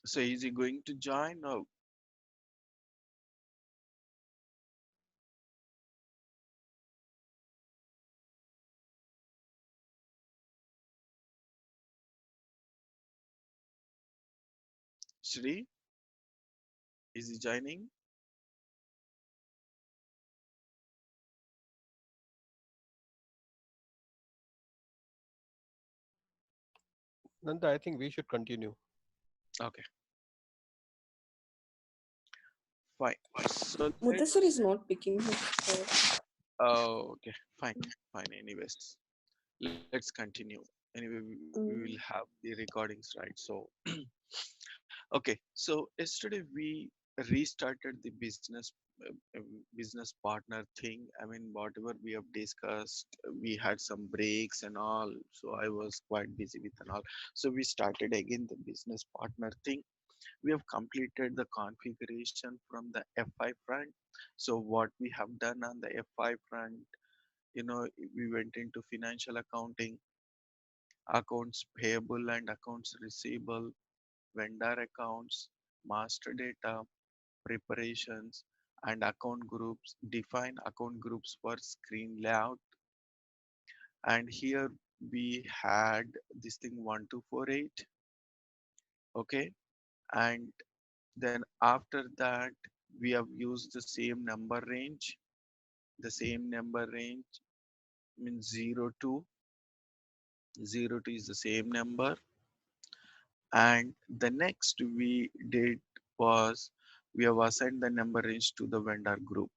So is he going to join or Shri? Is he joining? Nanda, I think we should continue. Okay, fine. So let Mudassar is not picking his call. okay, fine, fine. Anyways, let's continue. Anyway, we will Mm. have the recordings, right? So okay, so yesterday we restarted the business partner thing. I mean, whatever we have discussed, we had some breaks and all. So I was quite busy with and all. So we started again the business partner thing. We have completed the configuration from the FI front. So what we have done on the FI front, you know, we went into financial accounting, accounts payable and accounts receivable, vendor accounts, master data, preparations, and account groups, define account groups for screen layout. And here we had this thing 1248. Okay. And then after that, we have used the same number range. The same number range means 0 to 0 to is the same number. And the next we did was we have assigned the number range to the vendor group.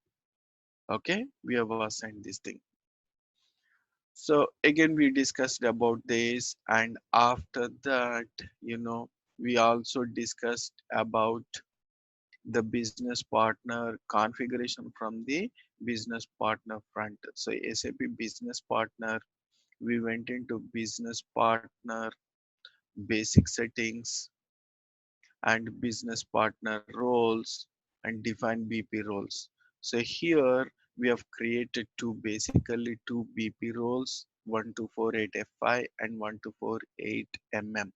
Okay, we have assigned this thing. So again we discussed about this, and after that, you know, we also discussed about the business partner configuration from the business partner front. So SAP business partner, we went into business partner basic settings and business partner roles and define BP roles. So here we have created basically two BP roles, 1248 FI and 1248 MM.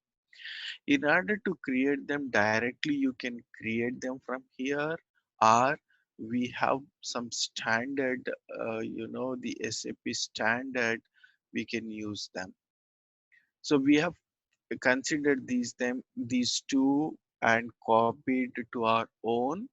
In order to create them directly, you can create them from here, or we have some standard, the SAP standard, we can use them. So we have considered these two and copied to our own.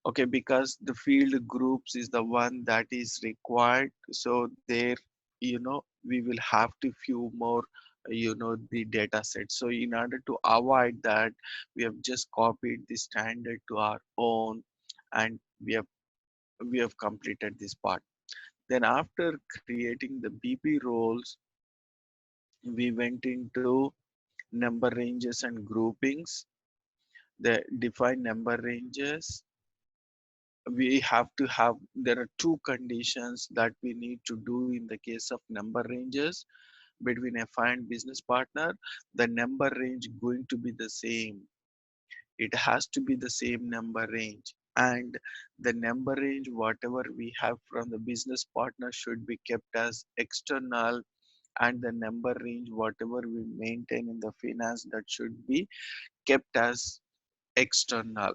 Okay, because the field groups is the one that is required. So there, you know, we will have to few more, the data set. So in order to avoid that, we have just copied the standard to our own, and we have completed this part. Then after creating the BP roles, we went into number ranges and groupings. The define number ranges, we have to have, there are two conditions that we need to do in the case of number ranges between FI and business partner. The number range going to be the same. It has to be the same number range, and the number range whatever we have from the business partner should be kept as external, and the number range whatever we maintain in the finance, that should be kept as external.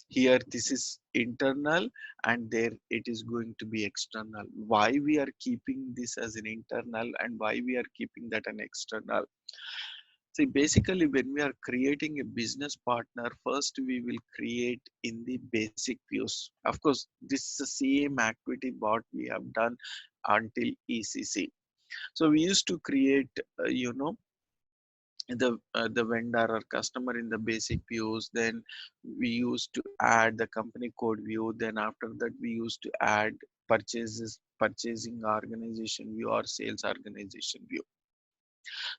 Here this is internal, and there it is going to be external. Why we are keeping this as an internal and why we are keeping that an external? See, basically when we are creating a business partner, first we will create in the basic views. Of course, this is the same activity what we have done until ECC. So we used to create, the vendor or customer in the basic views. Then we used to add the company code view. Then after that we used to add purchasing organization view or sales organization view.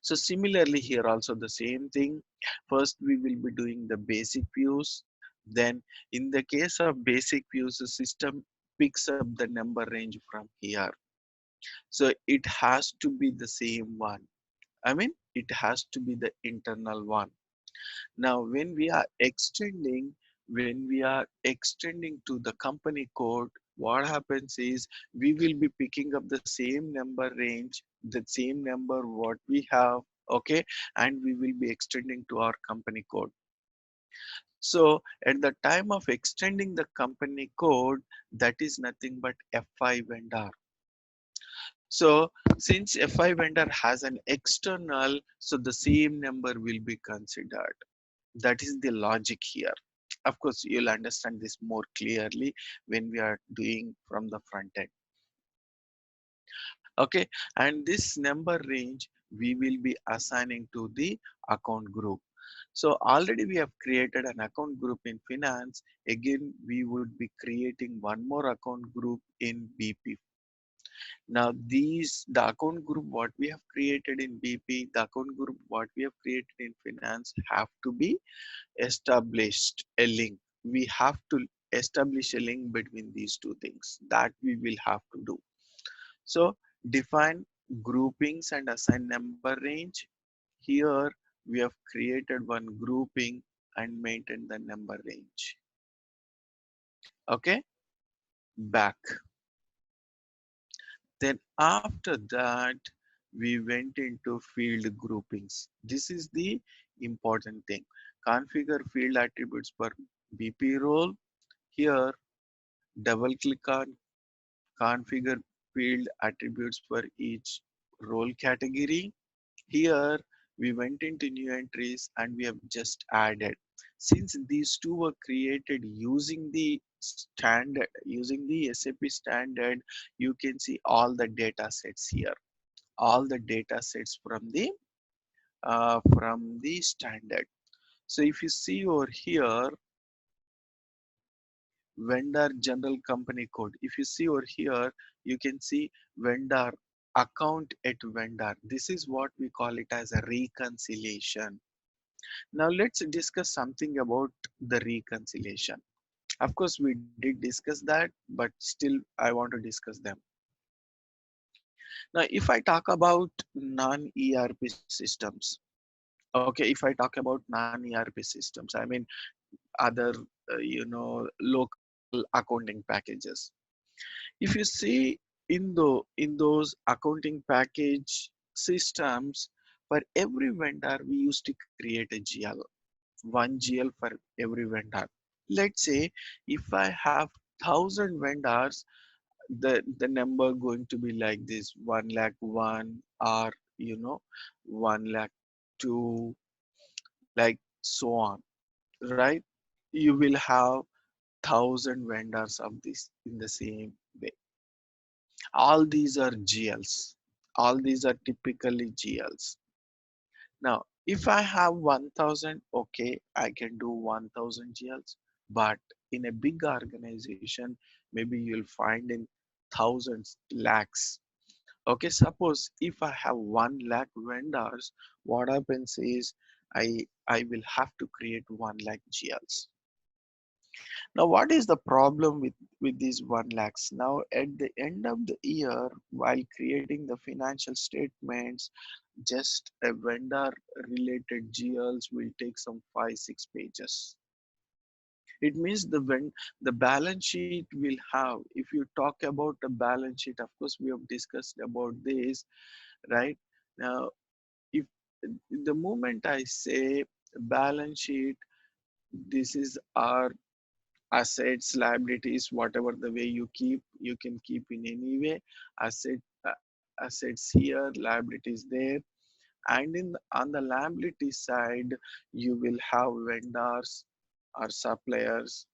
So similarly here also the same thing. First we will be doing the basic views. Then in the case of basic views, the system picks up the number range from here. So it has to be the same one. I mean, it has to be the internal one. Now, when we are extending to the company code, what happens is we will be picking up the same number range, the same number what we have, okay, and we will be extending to our company code. So at the time of extending the company code, that is nothing but FI vendor. So since FI vendor has an external, so the same number will be considered. That is the logic here. Of course, you'll understand this more clearly when we are doing from the front end. Okay, and this number range we will be assigning to the account group. So already we have created an account group in finance. Again, we would be creating one more account group in BP. Now the account group what we have created in BP, the account group what we have created in finance have to be established a link. We have to establish a link between these two things that we will have to do. So define groupings and assign number range. Here we have created one grouping and maintain the number range. Okay, back. Then after that, we went into field groupings. This is the important thing. Configure field attributes per BP role. Here, double click on configure field attributes for each role category. Here, we went into new entries and we have just added. Since these two were created using the SAP standard, you can see all the data sets here, all the data sets from the standard. So if you see over here, vendor general company code. If you see over here, you can see vendor account at vendor. This is what we call it as a reconciliation. Now let's discuss something about the reconciliation. Of course, we did discuss that, but still I want to discuss them. Now, if I talk about non-ERP systems, okay, if I talk about non-ERP systems, I mean other, local accounting packages. If you see in those accounting package systems, for every vendor we used to create a GL, one GL for every vendor. Let's say if I have 1,000 vendors, the number going to be like this: 1 lakh 1, or 1 lakh 2, like so on, right? You will have 1,000 vendors of this in the same way. All these are GLs. All these are typically GLs. Now, if I have 1,000, okay, I can do 1,000 GLs. But in a big organization, maybe you'll find in thousands, lakhs. Okay, suppose if I have 1 lakh vendors, what happens is I will have to create 1 lakh GLs. Now, what is the problem with these 1 lakhs? Now, at the end of the year, while creating the financial statements, just a vendor related GLs will take some 5-6 pages. It means the balance sheet will have, if you talk about the balance sheet, of course, we have discussed about this, right? Now, if the moment I say balance sheet, this is our assets, liabilities, whatever the way you can keep in any way. Assets here, liabilities there. And on the liability side, you will have vendors or suppliers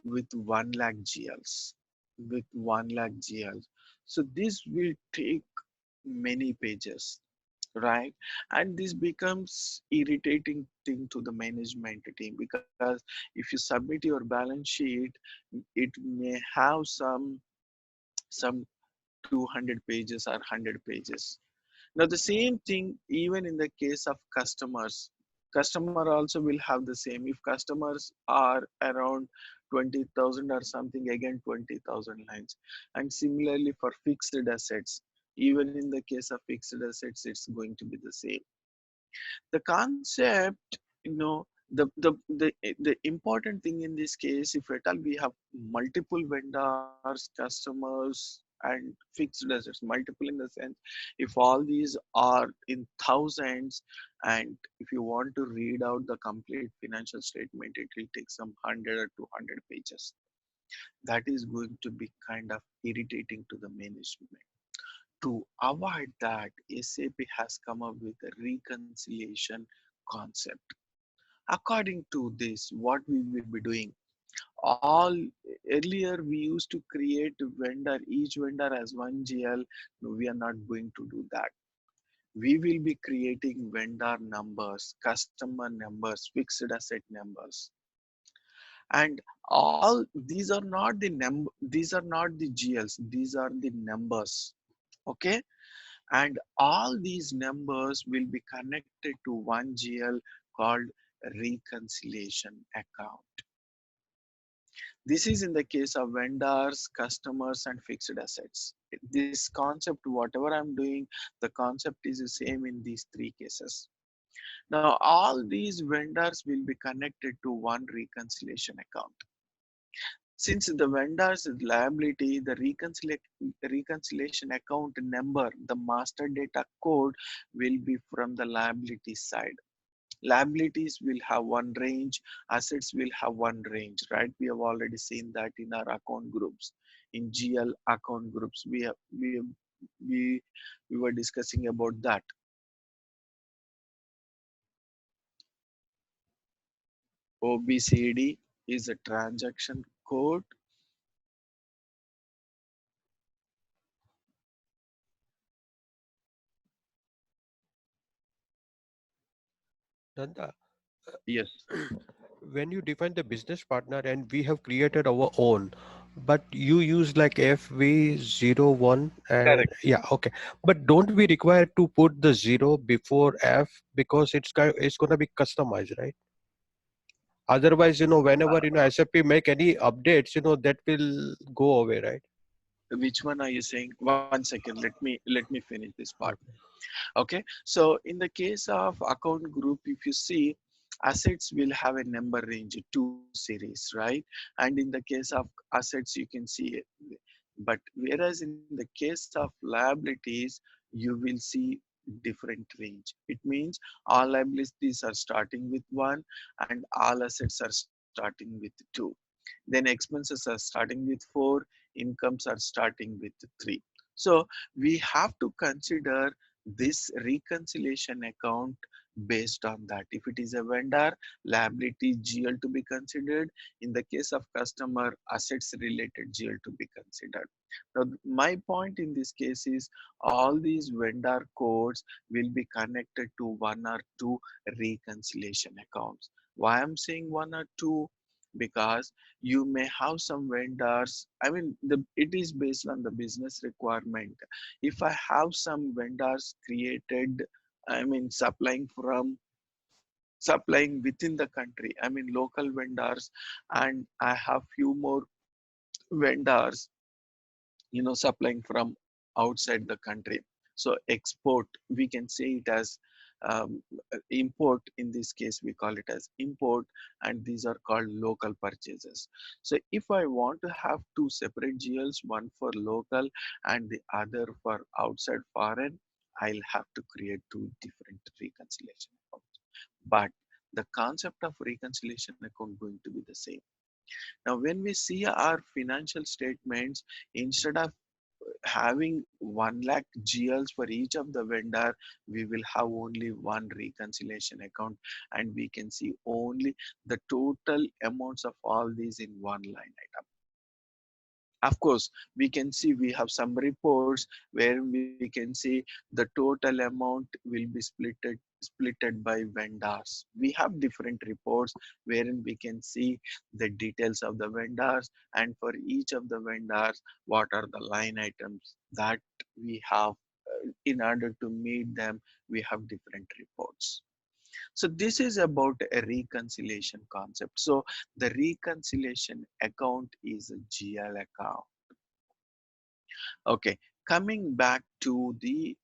with 1 lakh GLs, with 1 lakh GLs. So this will take many pages, right? And this becomes irritating thing to the management team, because if you submit your balance sheet, it may have some 200 pages or 100 pages. Now the same thing even in the case of customers. Customer also will have the same. If customers are around 20,000 or something, again 20,000 lines. And similarly for fixed assets, even in the case of fixed assets, it's going to be the same. The concept, the important thing in this case, if at all we have multiple vendors, customers, and fixed assets. Multiple in the sense, if all these are in thousands, and if you want to read out the complete financial statement, it will take some 100 or 200 pages. That is going to be kind of irritating to the management. To avoid that, SAP has come up with a reconciliation concept. According to this, what we will be doing, all earlier we used to create vendor, each vendor as one GL. No, we are not going to do that. We will be creating vendor numbers, customer numbers, fixed asset numbers, and all these are not the these are not the GLs, these are the numbers. Okay, and all these numbers will be connected to one GL called reconciliation account. This is in the case of vendors, customers, and fixed assets. This concept, whatever I'm doing, the concept is the same in these three cases. Now, all these vendors will be connected to one reconciliation account. Since the vendor's liability, the reconciliation account number, the master data code will be from the liability side. Liabilities will have one range, assets will have one range, right? We have already seen that in our account groups. In GL account groups, we, we were discussing about that. OBCD is a transaction code. Nanda, Yes, when you define the business partner and we have created our own, but you use like FV01 and correct. yeah, okay. But don't we require to put the zero before F because it's gonna be customized, right? Otherwise, whenever SAP make any updates, that will go away, right? Which one are you saying? One second, let me finish this part. Okay. Okay, so in the case of account group, if you see, assets will have a number range 2 series, right? And in the case of assets, you can see it. But whereas in the case of liabilities, you will see different range. It means all liabilities are starting with 1 and all assets are starting with 2. Then expenses are starting with 4, incomes are starting with 3. So we have to consider this reconciliation account based on that. If it is a vendor, liability GL to be considered. In the case of customer, assets related GL to be considered. Now, my point in this case is all these vendor codes will be connected to one or two reconciliation accounts. Why I'm saying one or two? Because you may have some vendors. I mean, it is based on the business requirement. If I have some vendors created, I mean, supplying within the country, I mean, local vendors, and I have few more vendors, supplying from outside the country. So export, we can say it as import. In this case, we call it as import, and these are called local purchases. So if I want to have two separate GLs, one for local and the other for outside foreign, I'll have to create two different reconciliation accounts. But the concept of reconciliation account going to be the same. Now, when we see our financial statements, instead of having 1 lakh GLs for each of the vendor, we will have only one reconciliation account, and we can see only the total amounts of all these in one line item. Of course, we can see we have some reports where we can see the total amount will be splitted by vendors. We have different reports wherein we can see the details of the vendors, and for each of the vendors, what are the line items that we have. In order to meet them, we have different reports. So this is about a reconciliation concept. So the reconciliation account is a GL account. Okay, coming back to the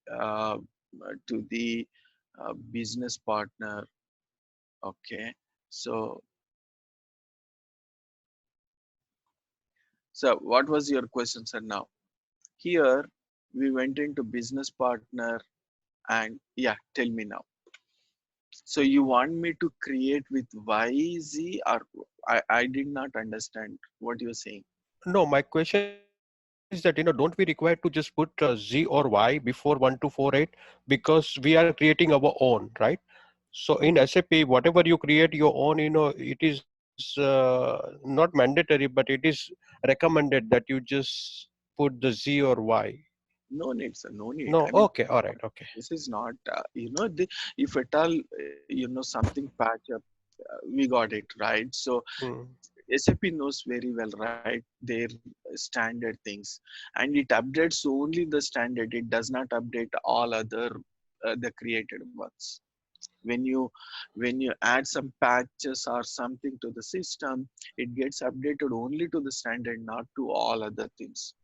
business partner. Okay, so so what was your question, sir? Now, Here we went into business partner, and yeah, tell me now. So you want me to create with YZ, or I did not understand what you're saying. No, my question is that, don't we require to just put Z or Y before 1248 because we are creating our own, right? So in SAP, whatever you create your own, it is not mandatory, but it is recommended that you just put the Z or Y. No need, sir. No need. No, I mean, okay, all right, okay. this is not, if at all, something patch up, we got it, right? So Hmm. SAP knows very well, right? Their standard things, and it updates only the standard. It does not update all other the created ones. When you add some patches or something to the system, it gets updated only to the standard, not to all other things.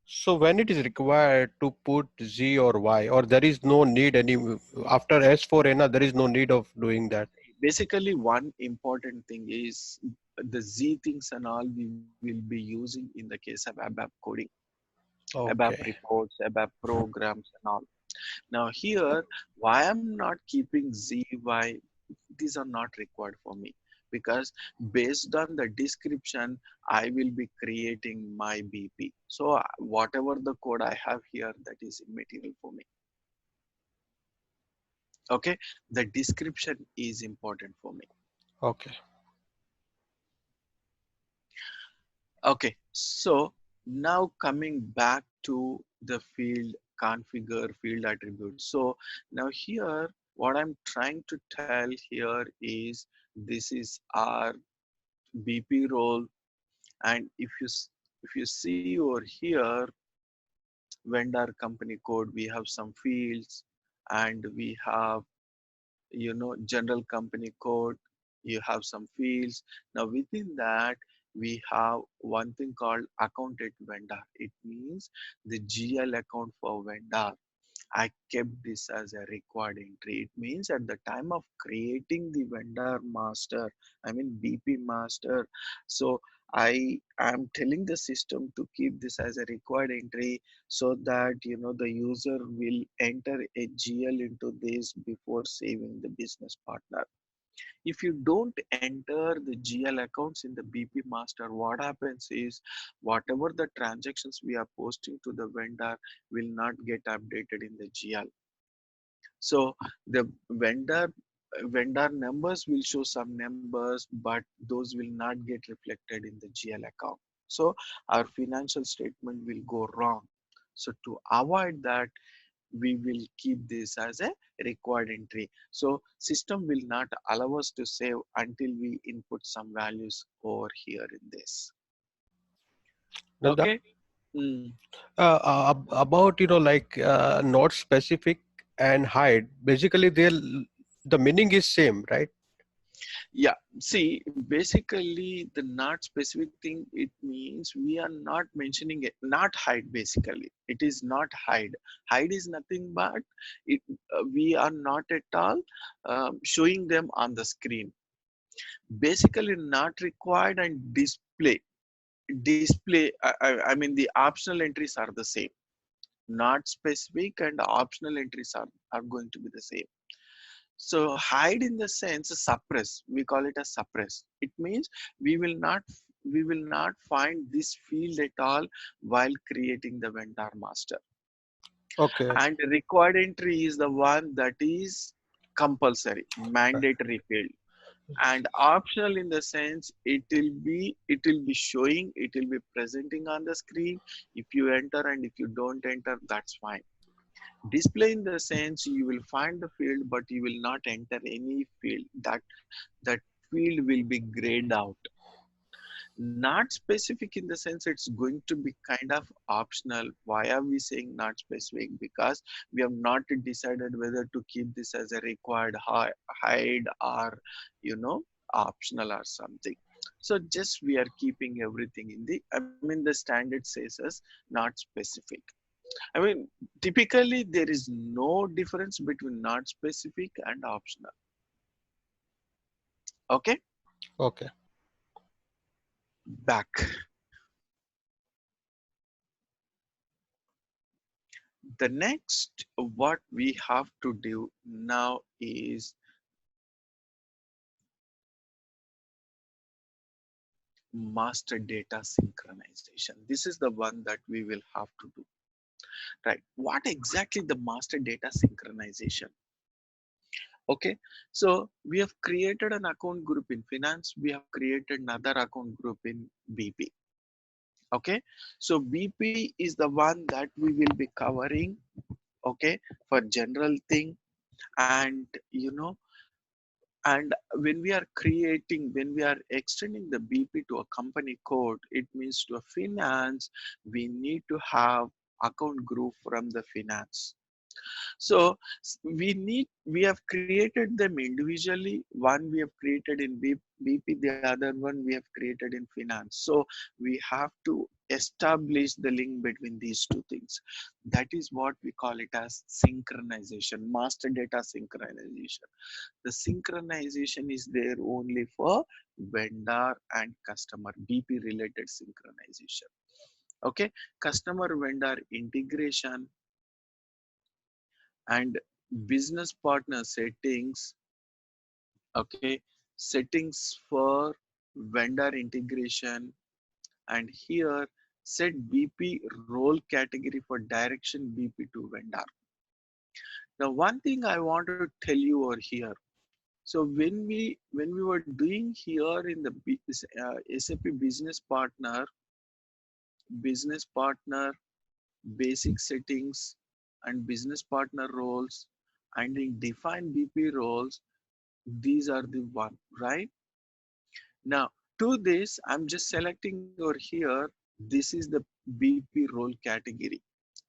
So when it is required to put Z or Y, or there is no need any after S4 HANA, there is no need of doing that. Basically, one important thing is the Z things and all we will be using in the case of ABAP coding, ABAP Okay. reports, ABAP programs and all. Now here, why I'm not keeping Z, Y, these are not required for me, because based on the description, I will be creating my BP. So whatever the code I have here, that is immaterial for me. Okay, the description is important for me. Okay. Okay, so now coming back to the field configure field attributes. So now here, what I'm trying to tell here is this is our BP role, and if you see over here, vendor company code, we have some fields, and we have, general company code, you have some fields. Now within that, we have one thing called accounted vendor. It means the GL account for vendor. I kept this as a required entry. It means at the time of creating the vendor master, I mean BP master, so I am telling the system to keep this as a required entry, so that the user will enter a GL into this before saving the business partner. If you don't enter the GL accounts in the BP master, what happens is whatever the transactions we are posting to the vendor will not get updated in the GL. So the vendor numbers will show some numbers, but those will not get reflected in the GL account. So our financial statement will go wrong. So to avoid that, we will keep this as a required entry. So system will not allow us to save until we input some values over here in this. Nanda, Okay. Mm. about like not specific and hide. Basically, the meaning is same, right? Yeah, see, basically the not specific thing, it means we are not mentioning it, not hide basically. It is not hide. Hide is nothing but it. We are not at all showing them on the screen. Basically, not required and display. Display. I mean, the optional entries are the same. Not specific and optional entries are going to be the same. So hide in the sense suppress. We call it as suppress. It means we will not we will not find this field at all while creating the vendor master. Okay. And required entry is the one that is compulsory, Right. mandatory field. And optional in the sense it will be showing, it will be presenting on the screen. If you enter and if you don't enter, that's fine. Display in the sense you will find the field, but you will not enter any field. That field will be grayed out. Not specific in the sense it's going to be kind of optional. Why are we saying not specific? Because we have not decided whether to keep this as a required hide or optional or something. So just we are keeping everything in the, I mean, the standard says us not specific. I mean, typically there is no difference between not specific and optional. Okay, Okay. back. The next what we have to do now is master data synchronization. This is the one that we will have to do, right? What exactly the master data synchronization? Okay, so we have created an account group in finance, we have created another account group in BP. Okay, so BP is the one that we will be covering, okay, for general thing. And and when we are extending the BP to a company code, it means to a finance, we need to have account group from the finance. So we have created them individually. One we have created in BP, the other one we have created in finance. So we have to establish the link between these two things. That is what we call it as synchronization, master data synchronization. The synchronization is there only for vendor and customer BP related synchronization. Okay, customer vendor integration and business partner settings. Okay, settings for vendor integration, and here set BP role category for direction BP to vendor. Now one thing I want to tell you over here, so when we were doing here in the SAP business partner basic settings and business partner roles, and in define BP roles, these are the one, right? Now to this I'm just selecting over here, this is the BP role category.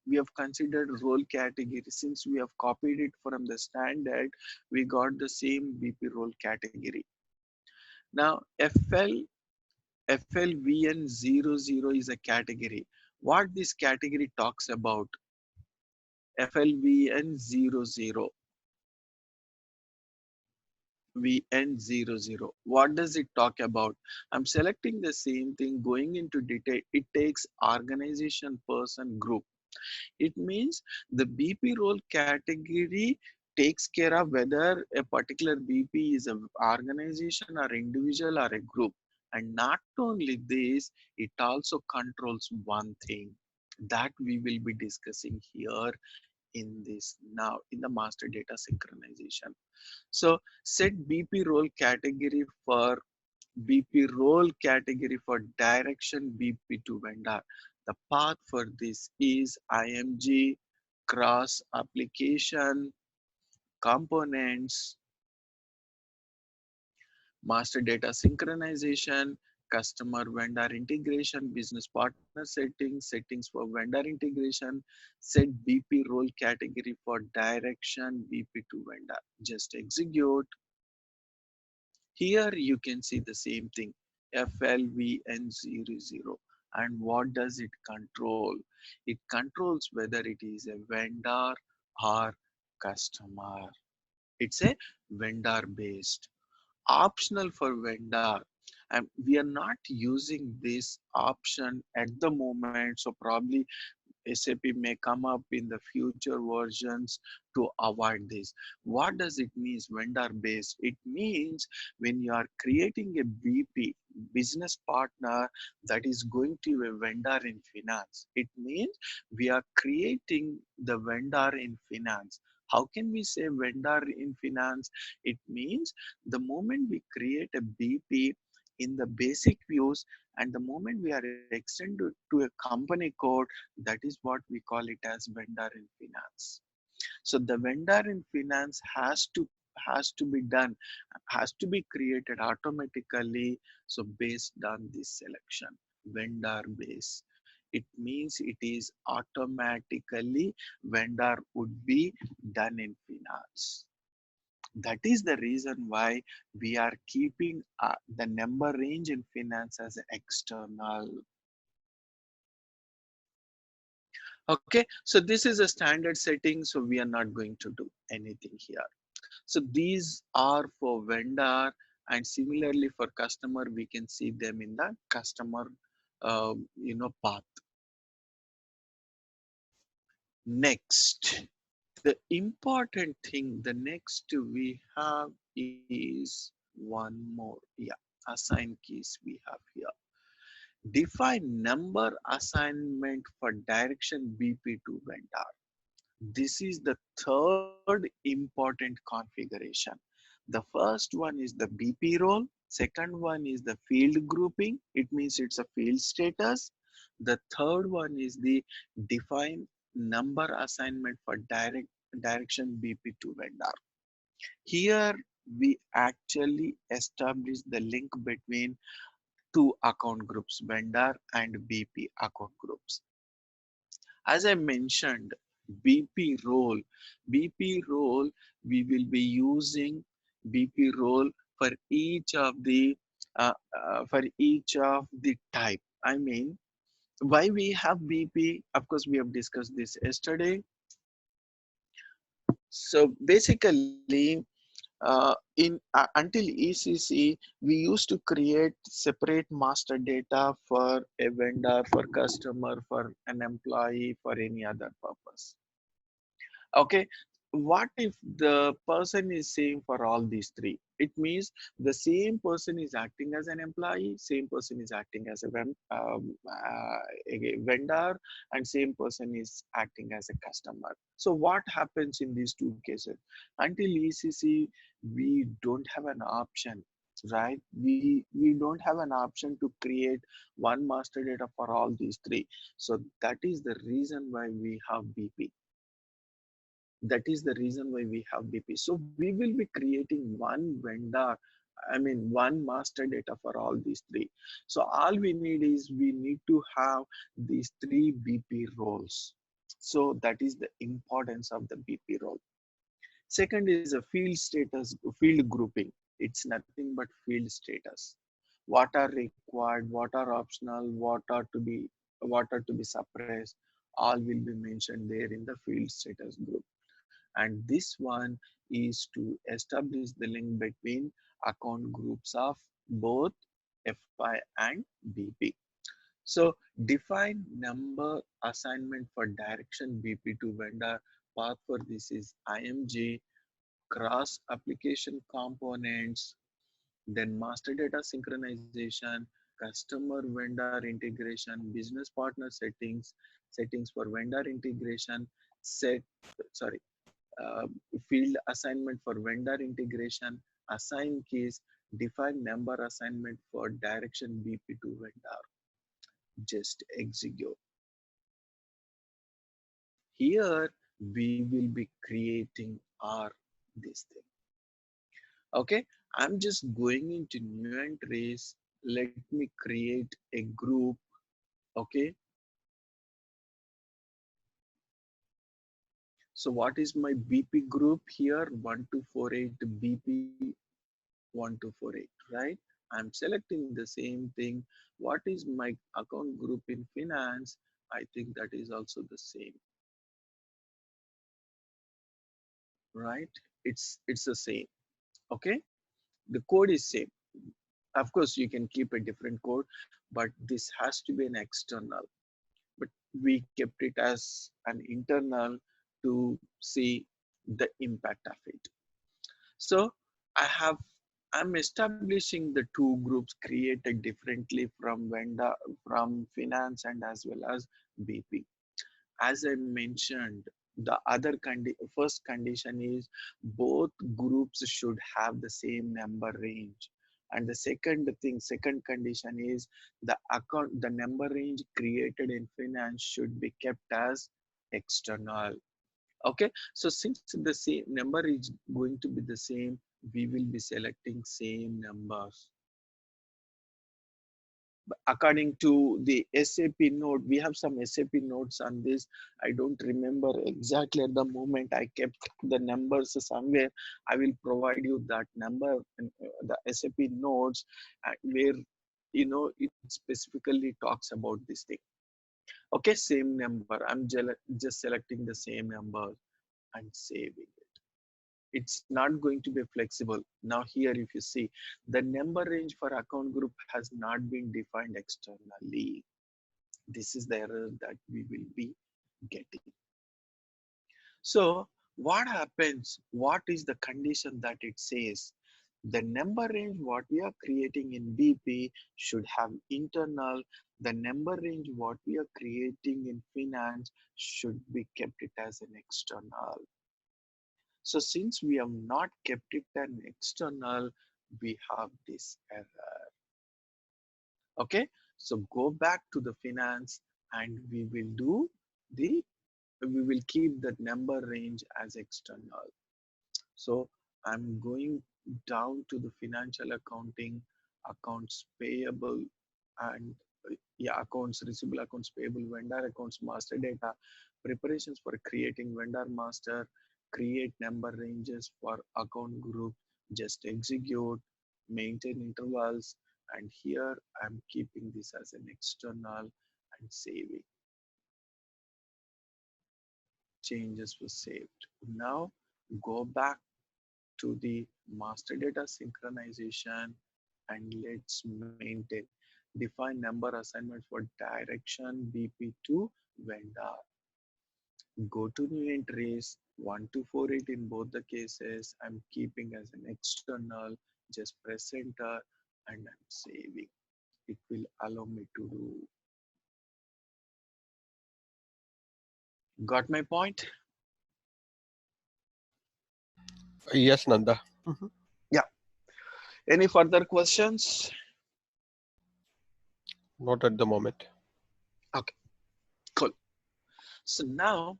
We have considered role category since we have copied it from the standard, we got the same BP role category. Now FLVN00 is a category. What this category talks about? FLVN00, VN00. What does it talk about? I'm selecting the same thing, going into detail. It takes organization, person, group. It means the BP role category takes care of whether a particular BP is an organization or individual or a group. And not only this, it also controls one thing that we will be discussing here in this now in the master data synchronization. So set BP role category for direction BP to vendor. The path for this is IMG, cross application, components, master data synchronization, customer vendor integration, business partner settings, settings for vendor integration, set BP role category for direction BP to vendor. Just execute. Here you can see the same thing, FLVN00. And what does it control? It controls whether it is a vendor or customer. It's a vendor based. Optional for vendor. And we are not using this option at the moment. So probably SAP may come up in the future versions to avoid this. What does it mean, vendor based? It means when you are creating a BP, business partner, that is going to be a vendor in finance. It means we are creating the vendor in finance. How can we say vendor in finance? It means the moment we create a BP in the basic views, and the moment we are extended to a company code, that is what we call it as vendor in finance. So the vendor in finance has to be done, has to be created automatically, so based on this selection, vendor base. It means it is automatically vendor would be done in finance. That is the reason why we are keeping the number range in finance as external. Okay, so this is a standard setting, so we are not going to do anything here. So these are for vendor, and similarly for customer, we can see them in the customer path. Next, the important thing, the next we have is one more. Yeah, assign keys we have here. Define number assignment for direction BP to vendor. This is the third important configuration. The first one is the BP role. Second one is the field grouping. It means it's a field status. The third one is the define number assignment for direction BP to vendor. Here we actually establish the link between two account groups, vendor and BP account groups. As I mentioned, BP role, BP role, we will be using BP role for each of the type. I mean, why we have BP? Of course, we have discussed this yesterday. So basically, until ECC, we used to create separate master data for a vendor, for customer, for an employee, for any other purpose. Okay, what if the person is same for all these three? It means the same person is acting as an employee, same person is acting as a vendor, and same person is acting as a customer. So what happens in these two cases? Until ECC, we don't have an option, right? We don't have an option to create one master data for all these three. So that is the reason why we have BP. That is the reason why we have BP. So we will be creating one vendor, I mean one master data for all these three. So all we need is we need to have these three BP roles. So that is the importance of the BP role. Second is a field status, field grouping. It's nothing but field status. What are required, what are optional, what are to be suppressed, all will be mentioned there in the field status group. And this one is to establish the link between account groups of both FI and BP. So define number assignment for direction BP to vendor. Path for this is IMG, cross application components, then master data synchronization, customer vendor integration, business partner settings, settings for vendor integration, set sorry uh, field assignment for vendor integration, assign keys, define number assignment for direction BP to vendor. Just execute. Here we will be creating our this thing. Okay, I'm just going into new entries. Let me create a group. Okay, so what is my BP group here? 1248 BP 1248, right? I'm selecting the same thing. What is my account group in finance? I think that is also the same, right? It's the same. Okay, the code is same. Of course, you can keep a different code, but this has to be an external. But we kept it as an internal to see the impact of it. So I have I'm establishing the two groups created differently from vendor, from finance, and as well as BP. As I mentioned, the first condition is both groups should have the same number range. And the second condition is the number range created in finance should be kept as external. Okay, so since the same number is going to be the same, we will be selecting same numbers. According to the SAP note, we have some SAP notes on this. I don't remember exactly at the moment. I kept the numbers somewhere. I will provide you that number and the SAP notes where it specifically talks about this thing. Okay, same number. I'm just selecting the same number and saving it. It's not going to be flexible. Now here, if you see, the number range for account group has not been defined externally. This is the error that we will be getting. So what happens? What is the condition that it says? The number range what we are creating in BP should have internal. The number range what we are creating in finance should be kept it as an external. So since we have not kept it an external, we have this error. Okay, so go back to the finance and the we will keep the number range as external. So I'm going down to the financial accounting, accounts payable, and yeah, accounts receivable, accounts payable, vendor accounts master data, preparations for creating vendor master, create number ranges for account group, just execute, maintain intervals, and here I'm keeping this as an external and saving. Changes were saved. Now go back to the master data synchronization and let's maintain. Define number assignments for direction BP to vendor. Go to new entries 1248 in both the cases. I'm keeping as an external. Just press enter and I'm saving. It will allow me to do. Got my point? Yes, Nanda. Mhm. Yeah. Any further questions? Not at the moment. Okay, cool. So now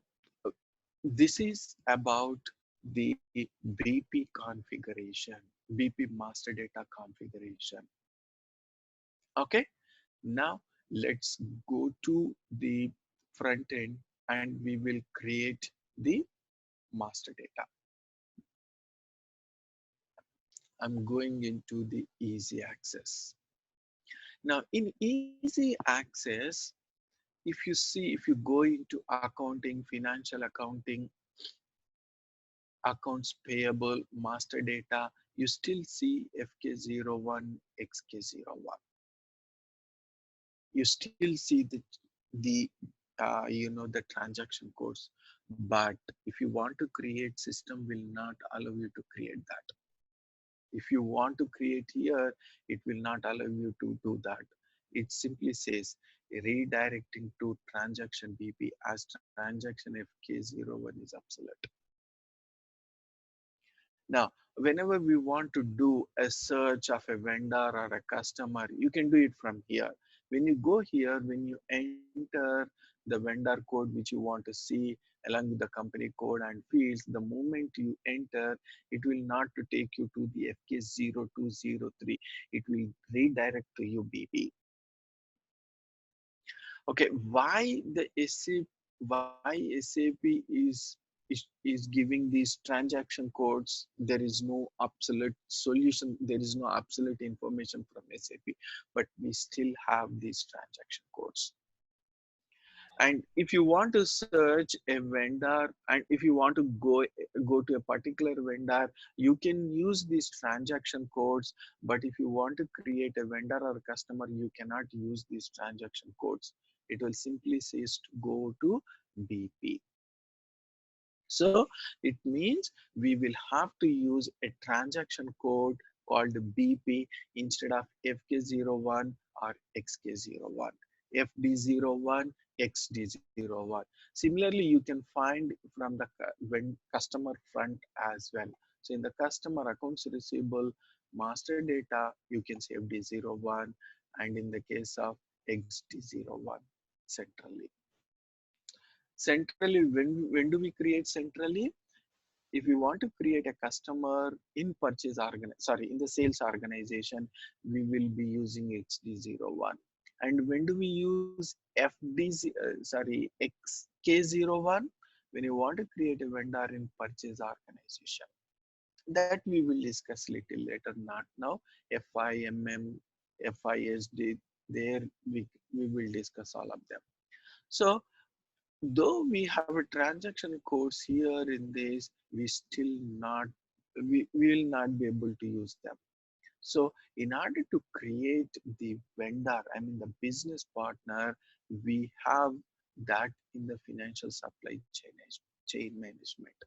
this is about the BP configuration, BP master data configuration. Okay, now let's go to the front end and we will create the master data. I'm going into the easy access. Now in easy access, if you go into accounting, financial accounting, accounts payable, master data, you still see FK01, XK01. You still see the transaction codes, but if you want to create, system will not allow you to create that. If you want to create here, it will not allow you to do that. It simply says redirecting to transaction BP as transaction FK01 is obsolete. Now, whenever we want to do a search of a vendor or a customer, you can do it from here. When you go here, when you enter the vendor code which you want to see along with the company code and fields, the moment you enter, it will not to take you to the FK0203. It will redirect to your BP. Okay, why the SAP, why SAP is giving these transaction codes? There is no absolute solution. There is no absolute information from SAP, but we still have these transaction codes. And if you want to search a vendor, and if you want to go to a particular vendor, you can use these transaction codes. But if you want to create a vendor or customer, you cannot use these transaction codes. It will simply says to go to BP. So it means we will have to use a transaction code called BP instead of FK01 or XK01. FD01, XD01. Similarly, you can find from the when customer front as well. So in the customer accounts receivable master data, you can say FD01, and in the case of XD01 centrally. Centrally, when do we create centrally? If we want to create a customer in in the sales organization, we will be using XD01. And when do we use XK01? When you want to create a vendor in purchase organization. That we will discuss little later, not now. FIMM, FISD, there we will discuss all of them. So though we have a transaction codes here in this, we still not we will not be able to use them. So in order to create the vendor, I mean the business partner, we have that in the financial supply chain. chain management.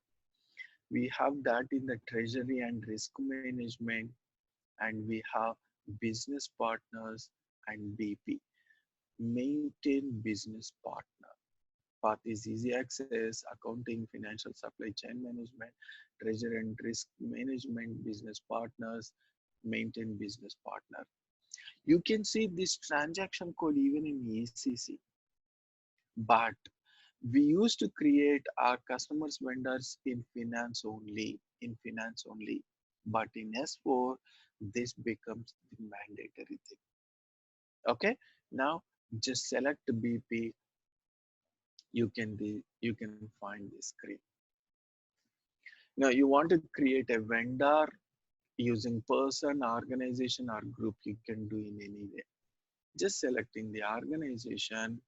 We have that in the treasury and risk management, and we have business partners and BP, maintain business partner. Path is easy access, accounting, financial supply chain management, treasury and risk management, business partners, maintain business partner. You can see this transaction code even in ECC, but we used to create our customers vendors in finance only, but in S4 this becomes the mandatory thing. Okay, now just select BP. You can find the screen. Now you want to create a vendor using person, organization, or group. You can do in any way. Just selecting the organization.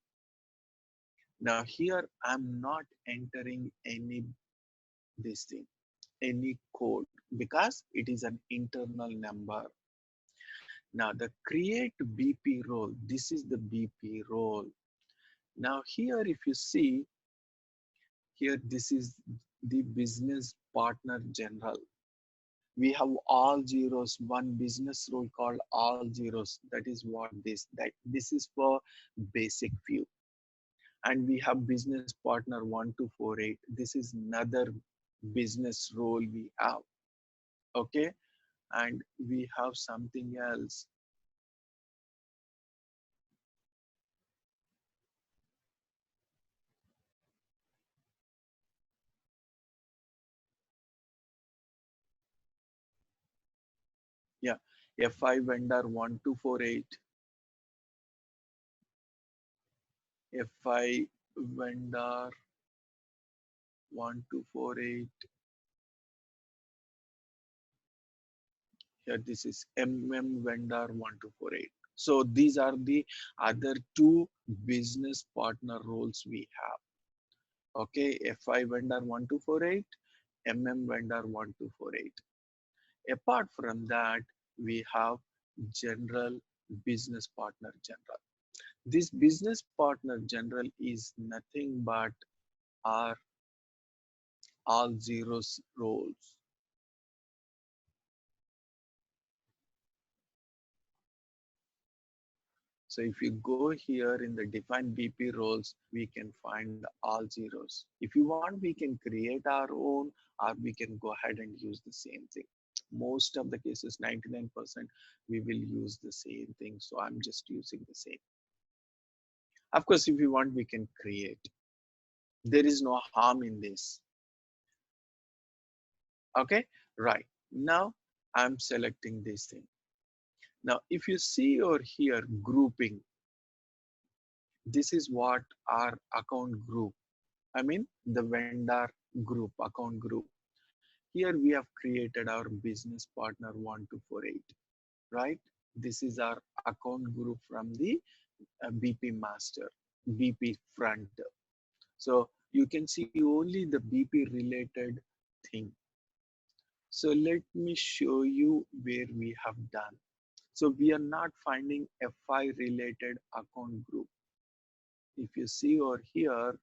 Now here I'm not entering any this thing, any code, because it is an internal number. Now the create BP role, this is the BP role. Now here if you see here, this is the business partner general. We have all zeros, one business role called all zeros. That is what this is for basic view. And we have business partner 1248. This is another business role we have. Okay, and we have something else. Yeah, FI vendor 1248, FI vendor 1248. Here this is vendor 1248. So these are the other two business partner roles we have. Okay, FI vendor 1248, vendor 1248. Apart from that, we have general business partner general. This business partner general is nothing but our all zeros roles. So if you go here in the define BP roles, we can find all zeros. If you want, we can create our own, or we can go ahead and use the same thing. Most of the cases, 99%, we will use the same thing. So I'm just using the same. Of course, if you want, we can create. There is no harm in this. Okay, right. Now I'm selecting this thing. Now, if you see over here grouping, this is what our account group, I mean the vendor group, account group. Here we have created our business partner 1248, right? This is our account group from the BP master, BP front. So you can see only the BP related thing. So let me show you where we have done. So we are not finding FI related account group. If you see over here,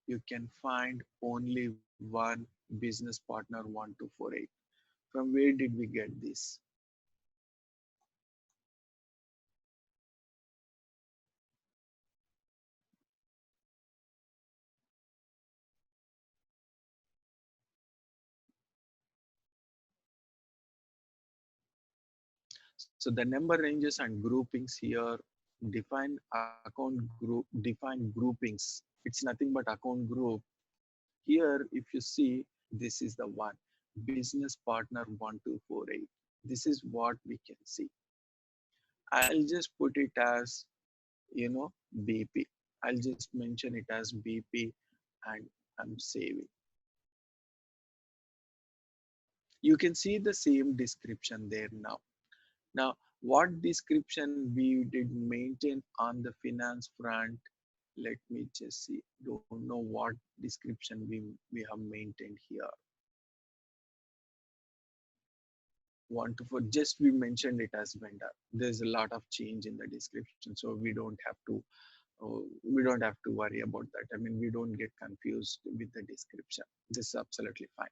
you can find only one business partner 1248. From where did we get this? So the number ranges and groupings here, define account group, define groupings. It's nothing but account group. Here, if you see, this is the one, business partner 1248. This is what we can see. I'll just put it as, BP. I'll just mention it as BP and I'm saving. You can see the same description there now. Now, what description we did maintain on the finance front? Let me just see. Don't know what description we have maintained here. 1 to 4, just we mentioned it as vendor. There's a lot of change in the description, so we don't have to We don't have to worry about that. I mean, we don't get confused with the description. This is absolutely fine.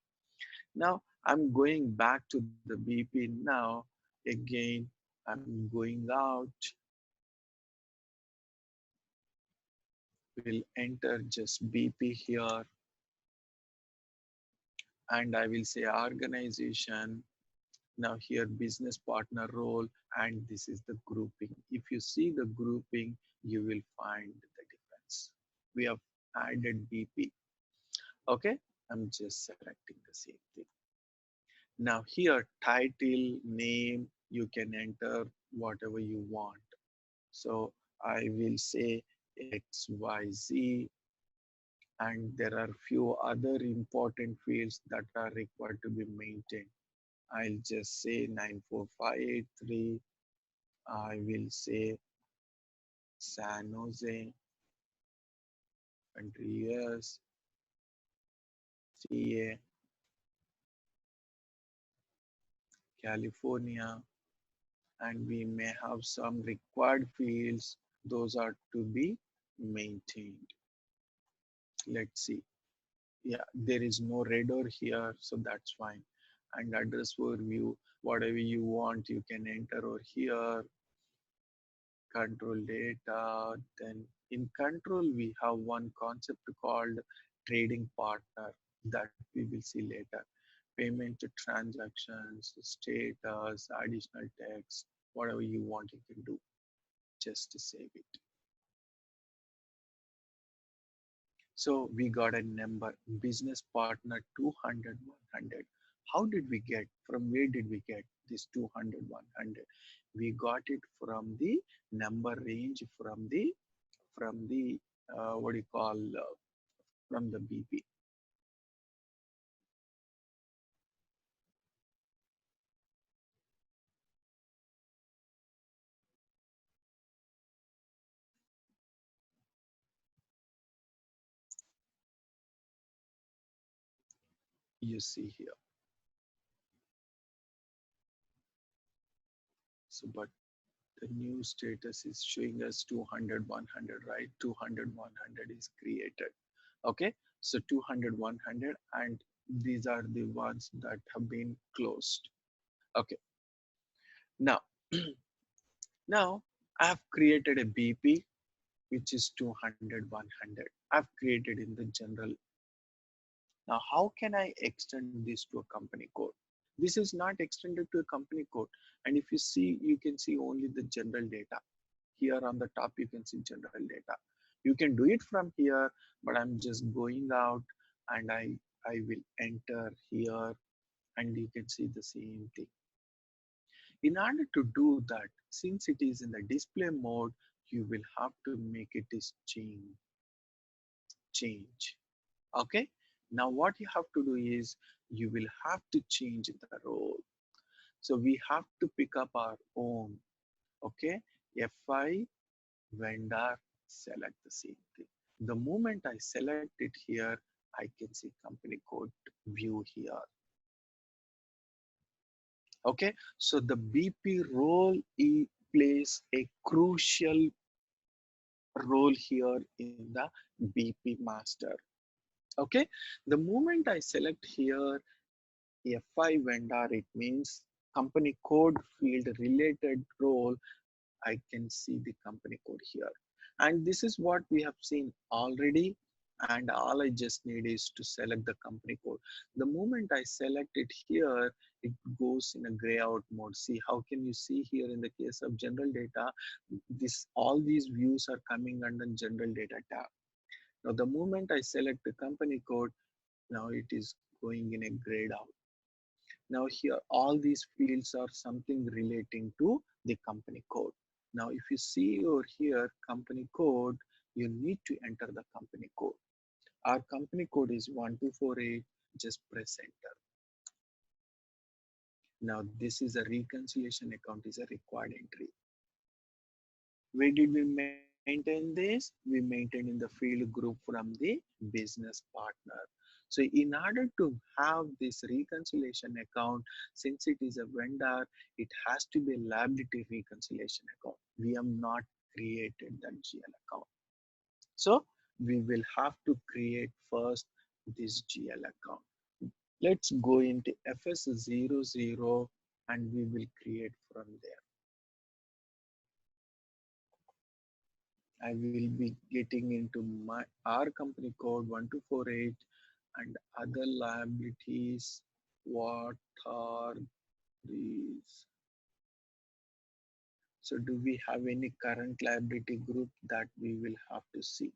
Now I'm going back to the BP now. Again, I'm going out, will enter just BP here, and I will say organization. Now here business partner role, and this is the grouping. If you see the grouping, you will find the difference. We have added BP. Okay, I'm just selecting the same thing. Now here title, name, you can enter whatever you want. So I will say XYZ, and there are few other important fields that are required to be maintained. I'll just say 94583. I will say San Jose, country US, CA, California, and we may have some required fields. Those are to be maintained. Let's see. Yeah, there is no red or here, so that's fine. And address overview, whatever you want, you can enter or here. Control data. Then in control, we have one concept called trading partner that we will see later. Payment transactions, status, additional text, whatever you want, you can do. Just to save it. So we got a number, business partner 200, 100. How did we get, from where did we get this 200, 100? We got it from the number range from the what do you call, from the BP. You see here. So, but the new status is showing us 200, 100, right? 200, 100 is created. Okay. So 200, 100, and these are the ones that have been closed. Okay. Now, now I have created a BP which is 200, 100. I've created in the general. Now, how can I extend this to a company code? This is not extended to a company code. And if you see, you can see only the general data. Here on the top, you can see general data. You can do it from here, but I'm just going out, and I will enter here, and you can see the same thing. In order to do that, since it is in the display mode, you will have to make it is change. Okay. Now what you have to do is you will have to change the role. So we have to pick up our own. Okay. FI vendor, select the same thing. The moment I select it here, I can see company code view here. Okay. So the BP role plays a crucial role here in the BP master. Okay. The moment I select here FI vendor, it means company code field related role. I can see the company code here. And this is what we have seen already. And all I just need is to select the company code. The moment I select it here, it goes in a gray out mode. See, how can you see here in the case of general data, all these views are coming under general data tab. Now, the moment I select the company code, now it is going in a grayed out. Now here, all these fields are something relating to the company code. Now, if you see over here, company code, you need to enter the company code. Our company code is 1248, just press enter. Now, this is a reconciliation account is a required entry. Where did we maintain this? We maintain in the field group from the business partner. So in order to have this reconciliation account, since it is a vendor, it has to be a liability reconciliation account. We have not created that GL account. So we will have to create first this GL account. Let's go into FS00 and we will create from there. I will be getting into our company code 1248 and other liabilities. What are these? So do we have any current liability group that we will have to see?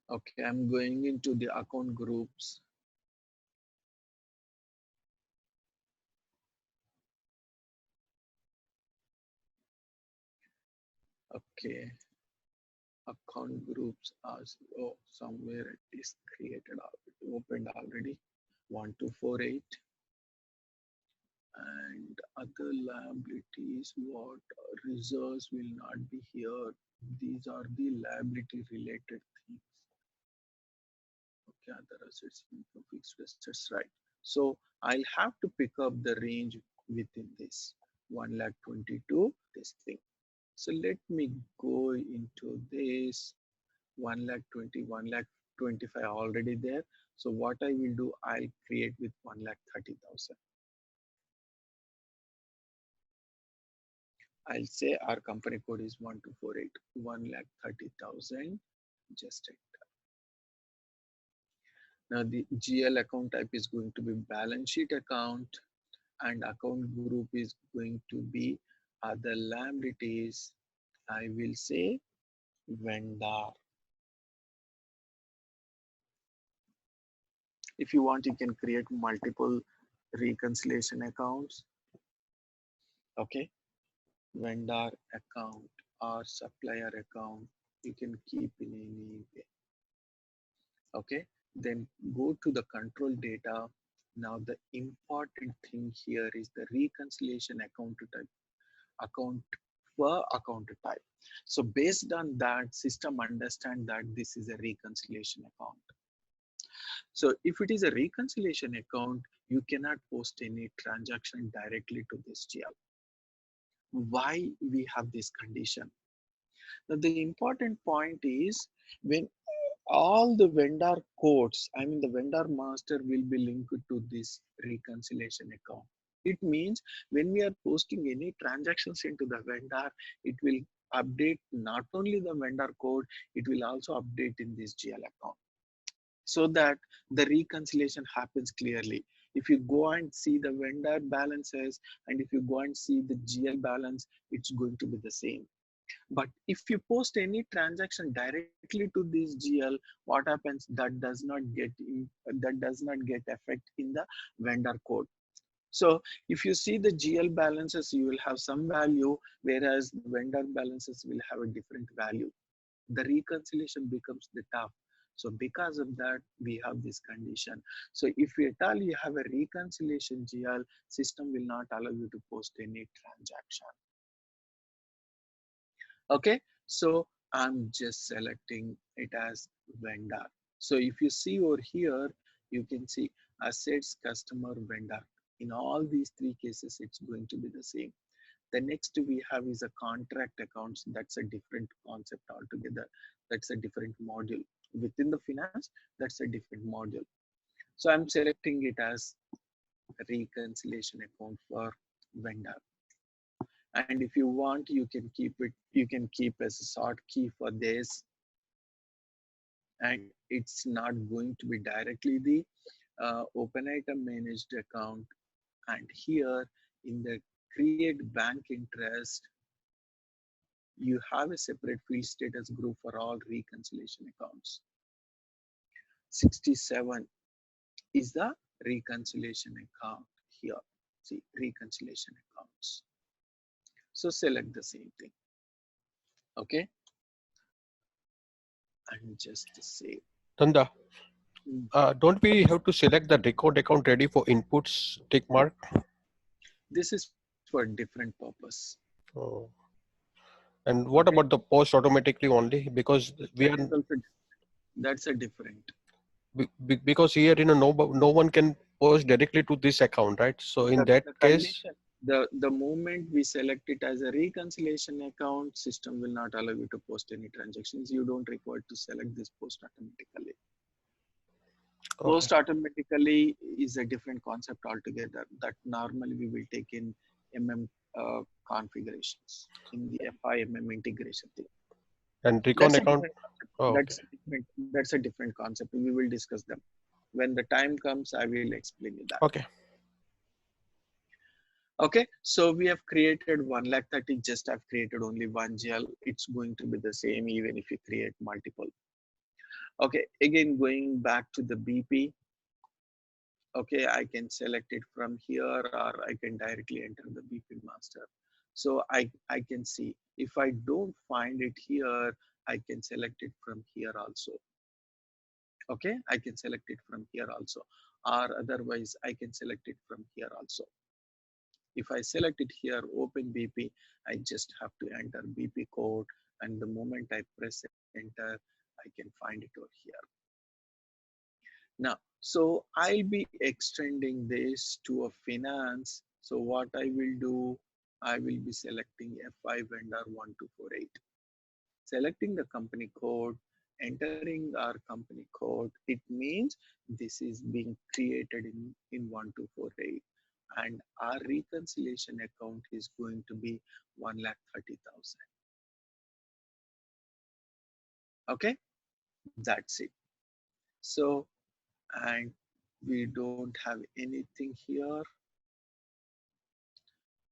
Okay, I'm going into the account groups. Okay, account groups are, oh, somewhere it is created, opened already. 1248 and other liabilities. What reserves will not be here. These are the liability related things. Okay, other assets, fixed assets, right? So I'll have to pick up the range within this 1,22 this thing. So let me go into this 1,20, 1,25 already there. So what I will do, I'll create with 1,30,000. I'll say our company code is 1248, 1,30,000. Just enter. Now the GL account type is going to be balance sheet account and account group is going to be other liabilities. I will say vendor. If you want, you can create multiple reconciliation accounts. Okay, vendor account or supplier account, you can keep in any way. Okay, then go to the control data. Now the important thing here is the reconciliation account type, account for account type. So based on that, system understand that this is a reconciliation account. So if it is a reconciliation account, you cannot post any transaction directly to this GL. Why we have this condition? Now the important point is when all the vendor codes, I mean the vendor master will be linked to this reconciliation account. It means when we are posting any transactions into the vendor, it will update not only the vendor code, it will also update in this GL account so that the reconciliation happens clearly. If you go and see the vendor balances and if you go and see the GL balance, it's going to be the same. But if you post any transaction directly to this GL, what happens? That does not get effect in the vendor code. So if you see the GL balances, you will have some value, whereas the vendor balances will have a different value. The reconciliation becomes the tough. So because of that, we have this condition. So if at all you have a reconciliation GL, system will not allow you to post any transaction. Okay, so I'm just selecting it as vendor. So if you see over here, you can see assets, customer, vendor. In all these three cases, it's going to be the same. The next we have is a contract accounts. That's a different concept altogether. That's a different module. Within the finance, that's a different module. So I'm selecting it as reconciliation account for vendor. And if you want, you can keep it, you can keep as a short key for this, and it's not going to be directly the open item managed account. And here in the create bank interest, you have a separate field status group for all reconciliation accounts. 67 is the reconciliation account here. See, reconciliation accounts. So select the same thing. Okay, and just save. Nanda, Mm. don't we have to select the record account ready for inputs tick mark? This is for different purpose. Oh. And what Okay, about the post automatically only? Because we that are, is also, that's a different. because here no one can post directly to this account, right? So in that The case, condition, the moment we select it as a reconciliation account, system will not allow you to post any transactions. You don't require to select this post automatically. okay. Post automatically is a different concept altogether that normally we will take in configurations in the FIMM integration thing. And recon That's a account. different concept. Oh, okay. That's a different concept. We will discuss them when the time comes. I will explain you that. Okay. Okay, so we have created 1 lakh 30. Just I've created only one GL. It's going to be the same even if you create multiple. Okay, again going back to the BP. Okay, I can select it from here or I can directly enter the BP master. So I can see if I don't find it here, I can select it from here also. Okay, I can select it from here also, or otherwise I can select it from here also. If I select it here, open BP, I just have to enter BP code, and the moment I press enter, I can find it over here. Now, so I'll be extending this to a finance. So what I will do, I will be selecting FI vendor 1248, selecting the company code, entering our company code. It means this is being created in 1248, and our reconciliation account is going to be 1,30,000. Okay, that's it. So, and we don't have anything here.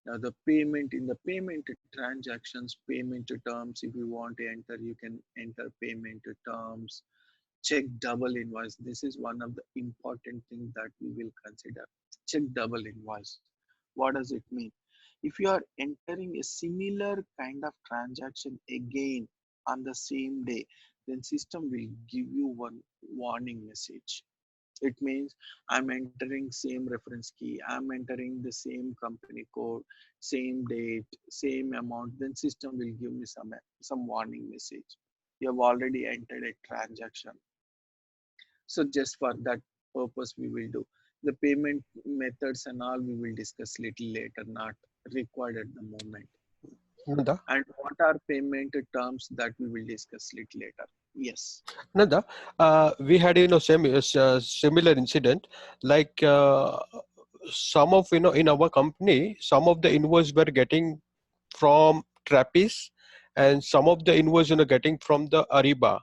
Now the payment, in the payment transactions, payment terms, if you want to enter, you can enter payment terms. Check double invoice. This is one of the important things that we will consider. Check double invoice. What does it mean? If you are entering a similar kind of transaction again on the same day, then system will give you one warning message. It means I'm entering same reference key, I'm entering the same company code, same date, same amount, then system will give me some warning message. You have already entered a transaction. So just for that purpose we will do. The payment methods and all we will discuss little later, not required at the moment. Nanda, And what are payment terms, that we will discuss little later. Yes. Nanda, we had similar incident, like some of in our company, some of the invoice were getting from Trappist, and some of the invoice getting from the Ariba. Mhm.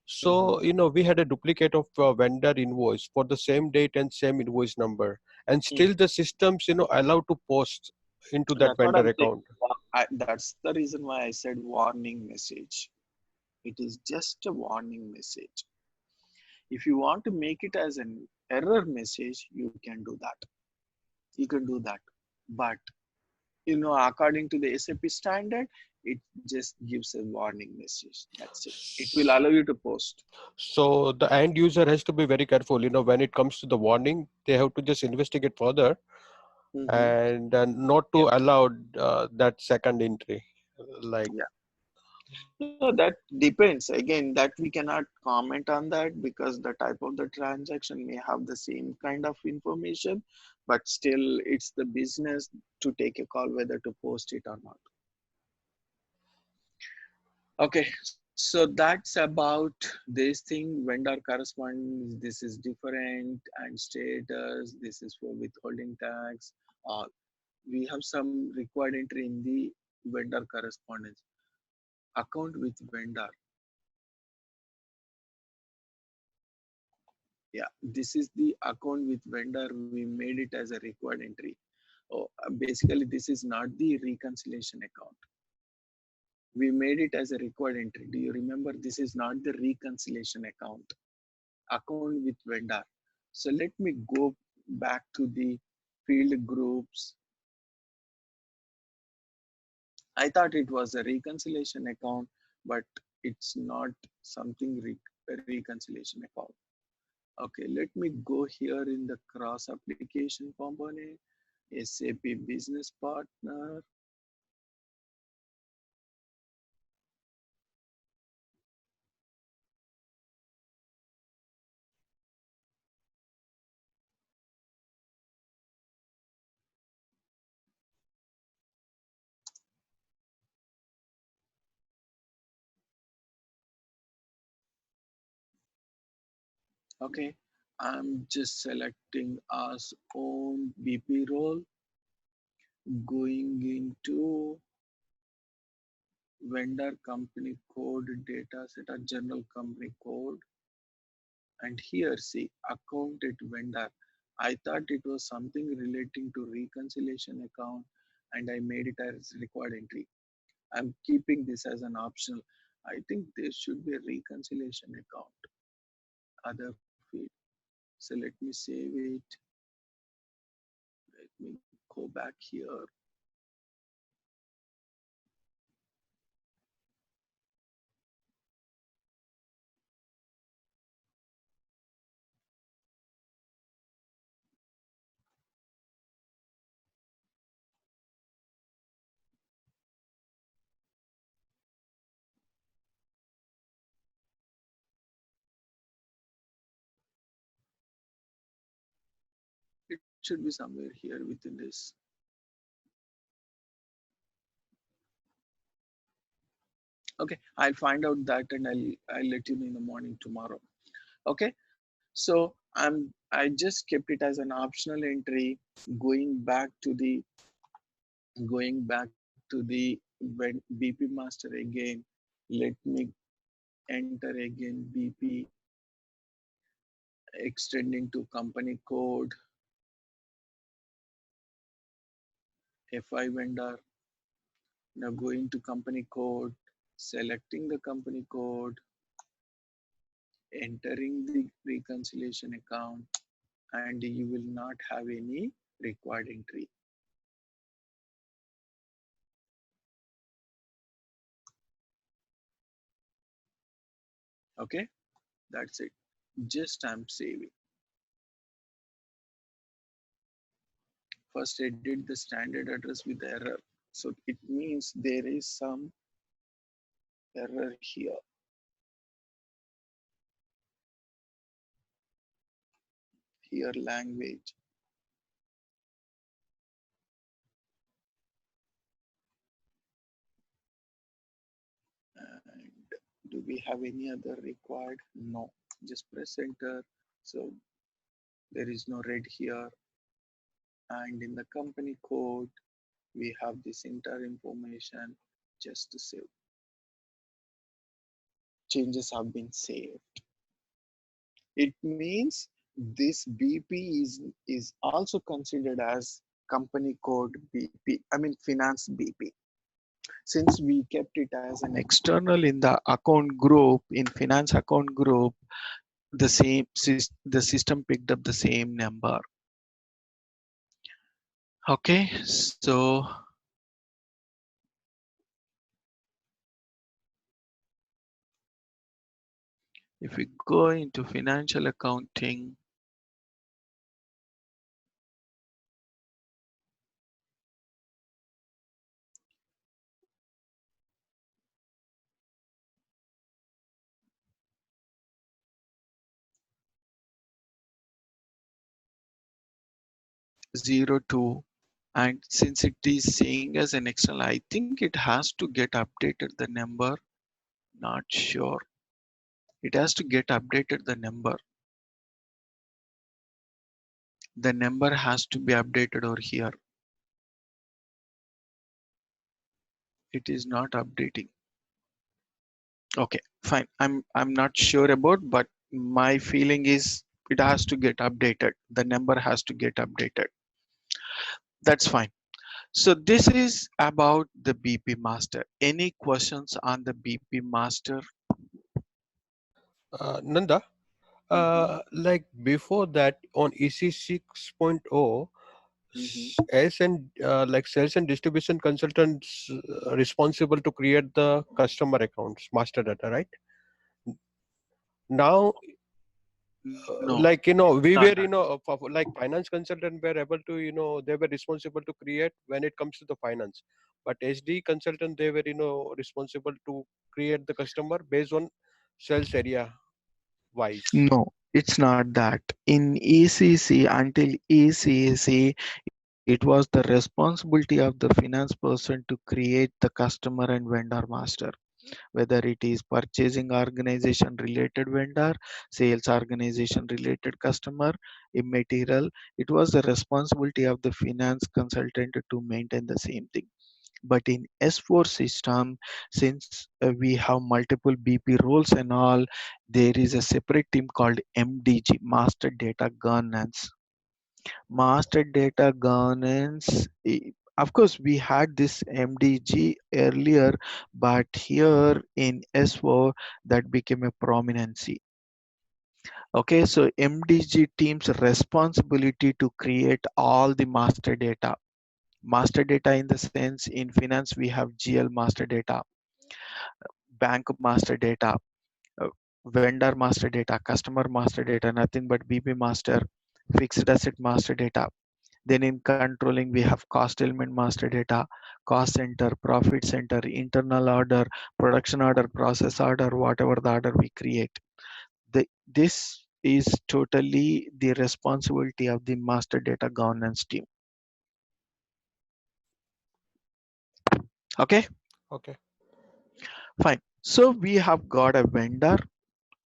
So we had a duplicate of vendor invoice for the same date and same invoice number, and still the systems allowed to post into that That's what vendor I'm saying. account. That's the reason why I said warning message. It is just a warning message. If you want to make it as an error message, you can do that. You can do that. But according to the SAP standard, it just gives a warning message. That's it. It will allow you to post. So the end user has to be very careful. When it comes to the warning, they have to just investigate further Hmm. and not Yeah. to allow that second entry. Like, Yeah. No, that depends. Again, that we cannot comment on that because the type of the transaction may have the same kind of information, but still it's the business to take a call whether to post it or not. Okay, so that's about this thing. Vendor correspondence, this is different, and status, this is for withholding tax. Uh, we have some required entry in the vendor correspondence. Account with vendor. Yeah, this is the account with vendor. We made it as a required entry. Oh, basically, this is not the reconciliation account. We made it as a required entry. Do you remember? This is not the reconciliation account. Account with vendor. So let me go back to the field groups. I thought it was a reconciliation account, but it's not something reconciliation account. Okay, let me go here in the cross application component, SAP business partner. Okay, I'm just selecting as own BP role, going into vendor company code data set or general company code, and here see account at vendor. I thought it was something relating to reconciliation account, and I made it as required entry. I'm keeping this as an optional. I think there should be a reconciliation account, other field. So let me save it. Let me go back here. It should be somewhere here within this. Okay, I'll find out that and I'll let you know in the morning tomorrow. Okay, so I just kept it as an optional entry, going back to the BP master again. Let me enter again BP, extending to company code, FI vendor. Now going to company code, selecting the company code, entering the reconciliation account, and you will not have any required entry. Okay, that's it. Just I'm saving. First edit the standard address with error. So it means there is some error here. Here language. And do we have any other required? No. Just press enter. So there is no red here. And in the company code, we have this entire information. Just to save. Changes have been saved. It means this BP is also considered as company code BP. I mean finance BP. Since we kept it as an external in the account group, in finance account group, the system picked up the same number. Okay, so if we go into financial accounting, zero two, and since it is saying as an external, I think it has to get updated the number. Not sure. It has to get updated the number. The number has to be updated over here. It is not updating. Okay, fine. I'm not sure about, but my feeling is it has to get updated. The number has to get updated. That's fine. So this is about the BP master. Any questions on the BP master? Nanda, Mm-hmm, like before that on EC 6.0, mm-hmm. S and like sales and distribution consultants responsible to create the customer accounts, master data, right? Now, No, like we not were that. like finance consultant were able to they were responsible to create when it comes to the finance, but SD consultant they were responsible to create the customer based on sales area wise. No, it's not that. In ECC, until ECC, it was the responsibility of the finance person to create the customer and vendor master. whether it is purchasing organization related vendor, sales organization related customer, immaterial. It was the responsibility of the finance consultant to maintain the same thing. But in S4 system, since we have multiple BP roles and all, there is a separate team called MDG, Master Data Governance. Master Data Governance, of course, we had this MDG earlier, but here in S4, that became a prominency. Okay, so MDG team's responsibility to create all the master data. Master data in the sense in finance, we have GL master data, bank master data, uh, vendor master data, customer master data, nothing but BP master, fixed asset master data. Then in controlling, we have cost element master data, cost center, profit center, internal order, production order, process order, whatever the order we create. This is totally the responsibility of the master data governance team. Okay, Okay. fine. So we have got a vendor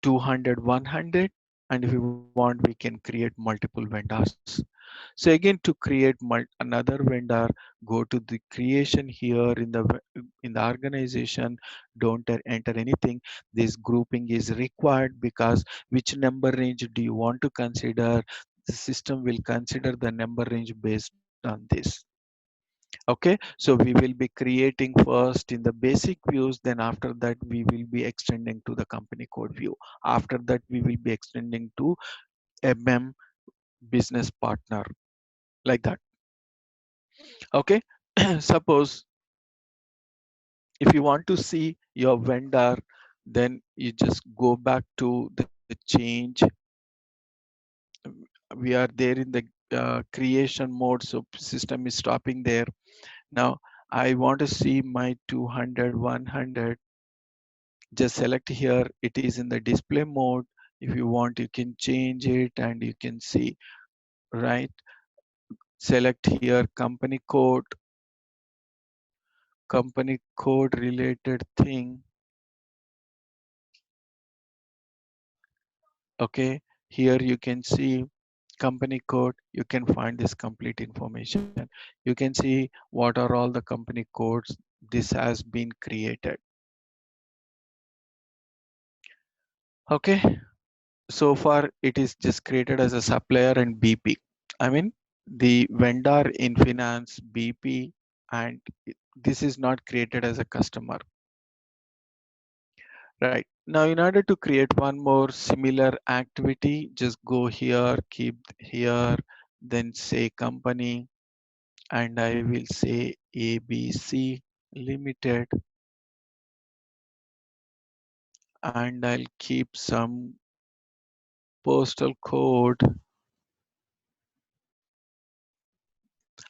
200, 100, and if we want, we can create multiple vendors. So again, to create another vendor, go to the creation here in the organization. Don't enter anything. This grouping is required because which number range do you want to consider? The system will consider the number range based on this. Okay, so we will be creating first in the basic views, then after that we will be extending to the company code view. After that we will be extending to MM business partner, like that. Okay, suppose if you want to see your vendor, then you just go back to the change. We are there in the creation mode, so system is stopping there. Now I want to see my 200, 100. Just select here, it is in the display mode. If you want, you can change it and you can see, right? Select here company code related thing. Okay, here you can see company code. You can find this complete information. You can see what are all the company codes this has been created. Okay, so far it is just created as a supplier and BP. I mean, the vendor in finance, BP, and this is not created as a customer. Right. Now, in order to create one more similar activity, just go here, keep here, then say company, and I will say ABC Limited, and I'll keep some postal code.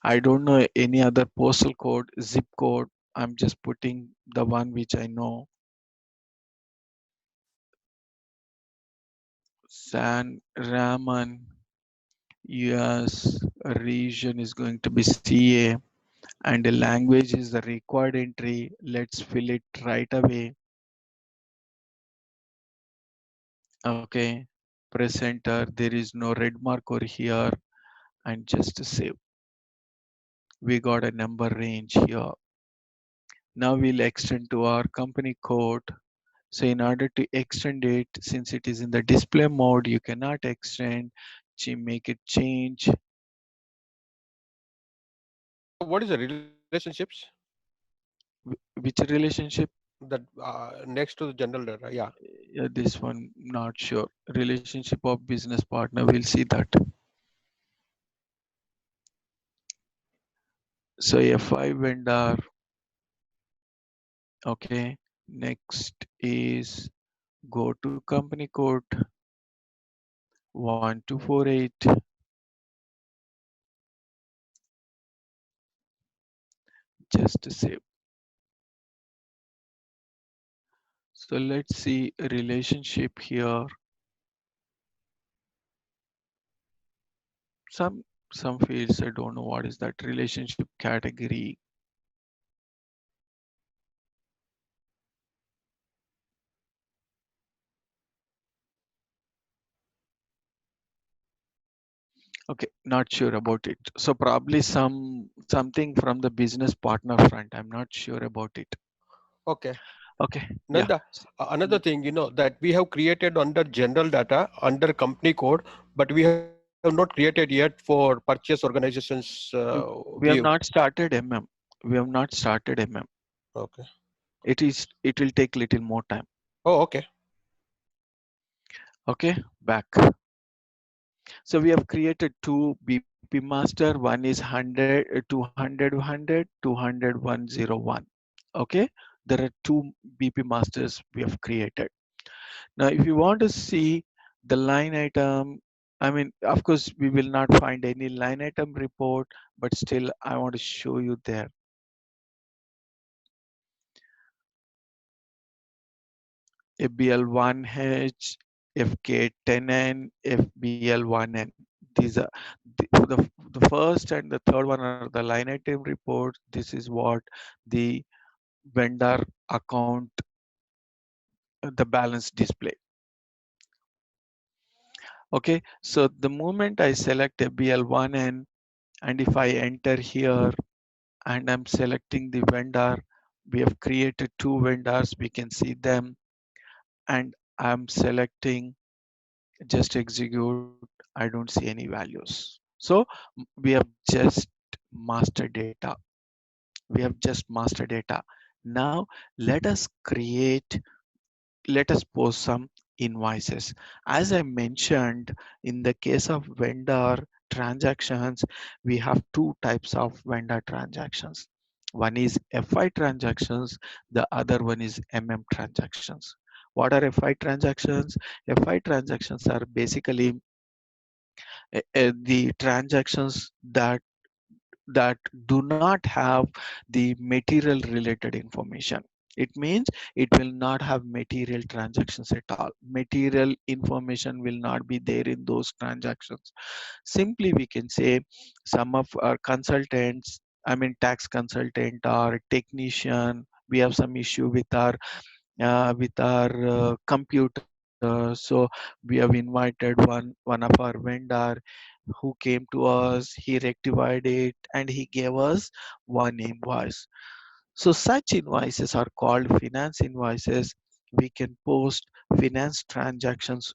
I don't know any other postal code, zip code. I'm just putting the one which I know. San Raman, US region is going to be CA, and the language is the required entry. Let's fill it right away. Okay, presenter, there is no red mark over here, and just to save. We got a number range here. Now we'll extend to our company code. So in order to extend it, since it is in the display mode, you cannot extend, make it change. What is the relationships Which relationship? that next to the general data? Yeah. This one, not sure. Relationship of business partner, we'll see that. So FI vendor, okay. Next is go to company code 1248. Just to save. So let's see relationship here. Some some fields I don't know what is that relationship category. Okay, not sure about it. So probably something from the business partner front. I'm not sure about it. Okay. Okay, yeah. Nanda, another thing, that we have created under general data, under company code, but we have not created yet for purchase organizations We have view. not started MM. We have not started MM. Okay. It will take little more time. Oh, okay. Okay, back. So we have created two BP master. One is 100, 200, 100, 200, 101. Okay, there are two BP masters we have created. Now, if you want to see the line item, I mean, of course, we will not find any line item report, but still, I want to show you there. FBL1H, FK10N, FBL1N. These are the first and the third one are the line item reports. This is what the vendor account, the balance display. Okay, so the moment I select FBL1N and if I enter here and I'm selecting the vendor, we have created two vendors. We can see them and I'm selecting just execute. I don't see any values. So we have just master data. We have just master data. Now let us create, let us post some invoices. As I mentioned, in the case of vendor transactions, we have two types of vendor transactions. One is FI transactions, the other one is MM transactions. What are FI transactions? FI transactions are basically the transactions that do not have the material related information. It means it will not have material transactions at all. Material information will not be there in those transactions. Simply we can say some of our consultants, I mean tax consultant or technician, we have some issue with our computer. So we have invited one of our vendor who came to us, he rectified it and he gave us one invoice. So such invoices are called finance invoices. We can post finance transactions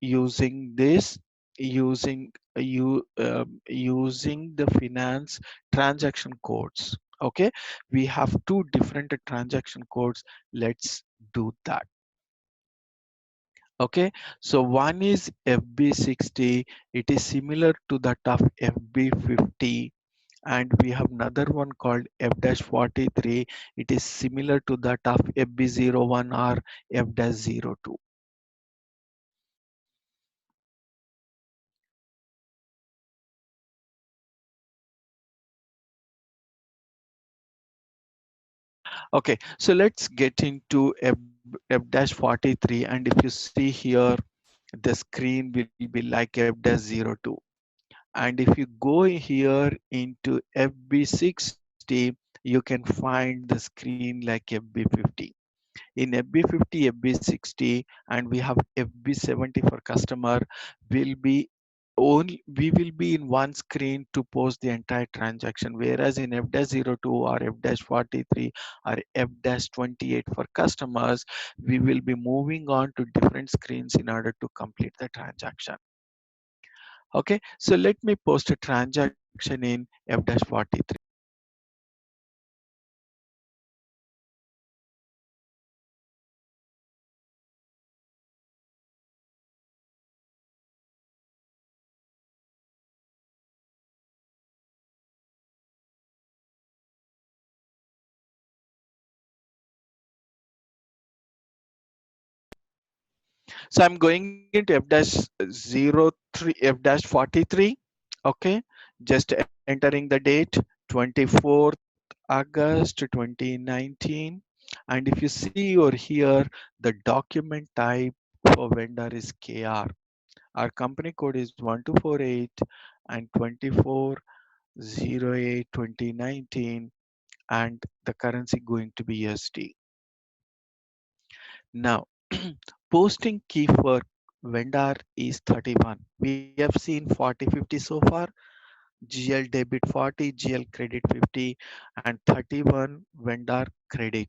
using this, using the finance transaction codes. Okay, we have two different transaction codes. Let's do that. Okay, so one is FB60. It is similar to that of FB50, and we have another one called F-43. It is similar to that of FB01 or F-02. Okay, so let's get into F-43, and if you see here, the screen will be like F-02. And if you go here into FB60, you can find the screen like FB50. In FB50, FB60, and we have FB70 for customer, will be only we will be in one screen to post the entire transaction, whereas in F-02 or F-43 or F-28 for customers, we will be moving on to different screens in order to complete the transaction. Okay, so let me post a transaction in F-43. So I'm going into F-03, F-43. Okay, just entering the date 24th August 2019. And if you see over here, the document type for vendor is KR. Our company code is 1248 and 2408 2019, and the currency going to be USD. Now, posting key for vendor is 31. We have seen 40 50 so far. GL debit 40, GL credit 50, and 31 vendor credit.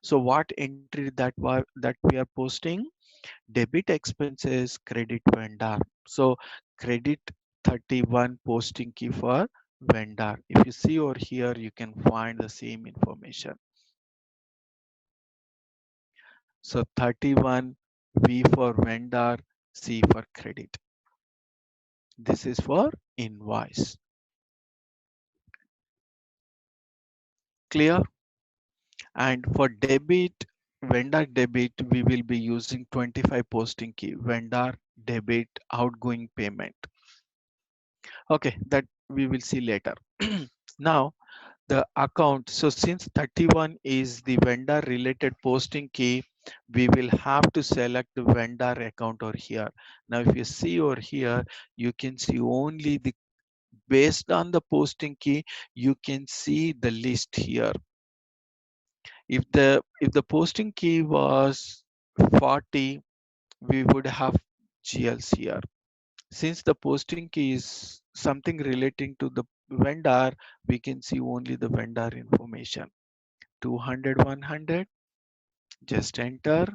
So what entry that we are posting? Debit expenses, credit vendor. So credit 31 posting key for vendor. If you see over here, you can find the same information. So 31 V for vendor, C for credit. This is for invoice. Clear? And for debit, vendor debit, we will be using 25 posting key, vendor debit outgoing payment. Okay, that we will see later. Now the account. So since 31 is the vendor related posting key, we will have to select the vendor account over here. Now, if you see over here, you can see only the based on the posting key, you can see the list here. If the posting key was 40, we would have GLs here. Since the posting key is something relating to the vendor, we can see only the vendor information. 200, 100, just enter.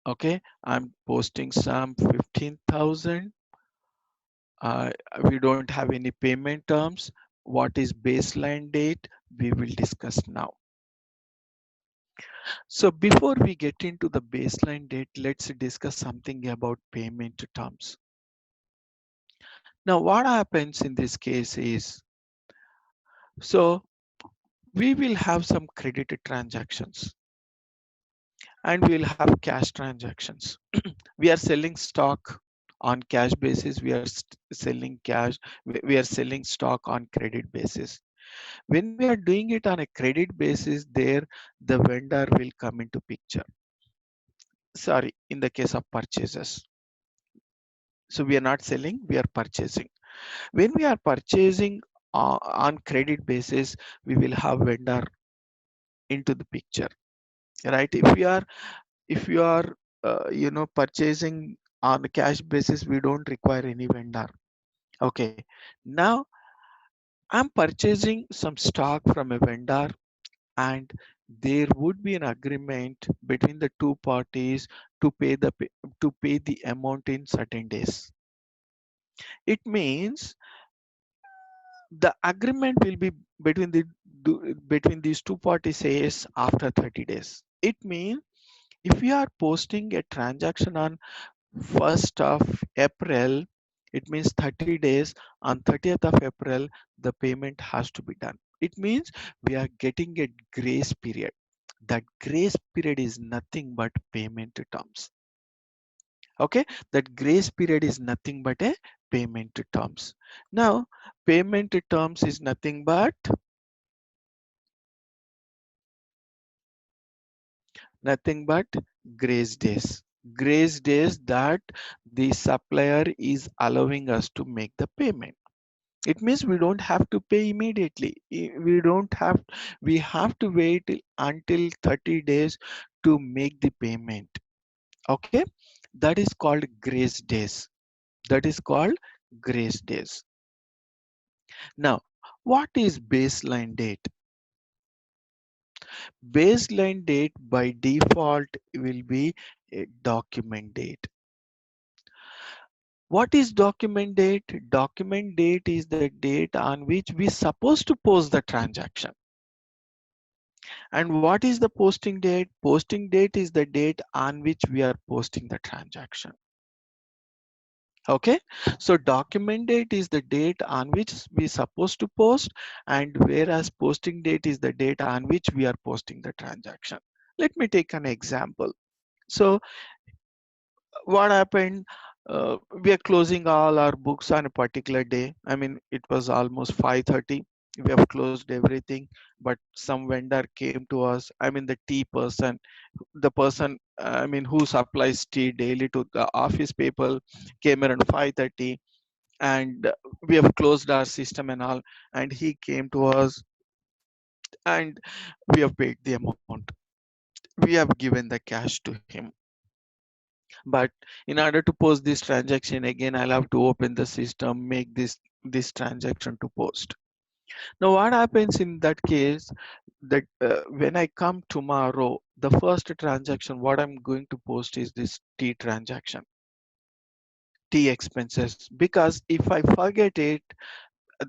Okay, I'm posting some 15,000. Uh, we don't have any payment terms. What is baseline date? We will discuss now. So before we get into the baseline date, let's discuss something about payment terms. Now, what happens in this case is, so we will have some credited transactions and we will have cash transactions. We are selling stock on cash basis. We are selling cash. We are selling stock on credit basis. When we are doing it on a credit basis, there the vendor will come into picture. Sorry, in the case of purchases. So we are not selling, we are purchasing. When we are purchasing on credit basis, we will have vendor into the picture, right? If you are purchasing on a cash basis, we don't require any vendor. Okay, now I'm purchasing some stock from a vendor, and there would be an agreement between the two parties to pay the amount in certain days. It means the agreement will be between between these two parties says after 30 days. It means if we are posting a transaction on 1st of April, it means 30 days. On 30th of April, the payment has to be done. It means we are getting a grace period. That grace period is nothing but payment terms. Okay, that grace period is nothing but a payment terms. Now, payment terms is nothing but grace days. Grace days that the supplier is allowing us to make the payment. It means we don't have to pay immediately. We have to wait until 30 days to make the payment. Okay, that is called grace days. That is called grace days. Now, what is baseline date? Baseline date by default will be a document date. What is document date? Document date is the date on which we supposed to post the transaction. And what is the posting date? Posting date is the date on which we are posting the transaction. Okay, so document date is the date on which we supposed to post, and whereas posting date is the date on which we are posting the transaction. Let me take an example. So what happened, we are closing all our books on a particular day. I mean, it was almost 5:30. We have closed everything, but some vendor came to us. I mean, the tea person, the person, I mean, who supplies tea daily to the office people, came around 5:30, and we have closed our system and all, and he came to us and we have paid the amount. we have given the cash to him. But in order to post this transaction again, I'll have to open the system, make this transaction to post. Now what happens in that case, that when I come tomorrow, the first transaction what I'm going to post is this T transaction, T expenses, because if I forget it,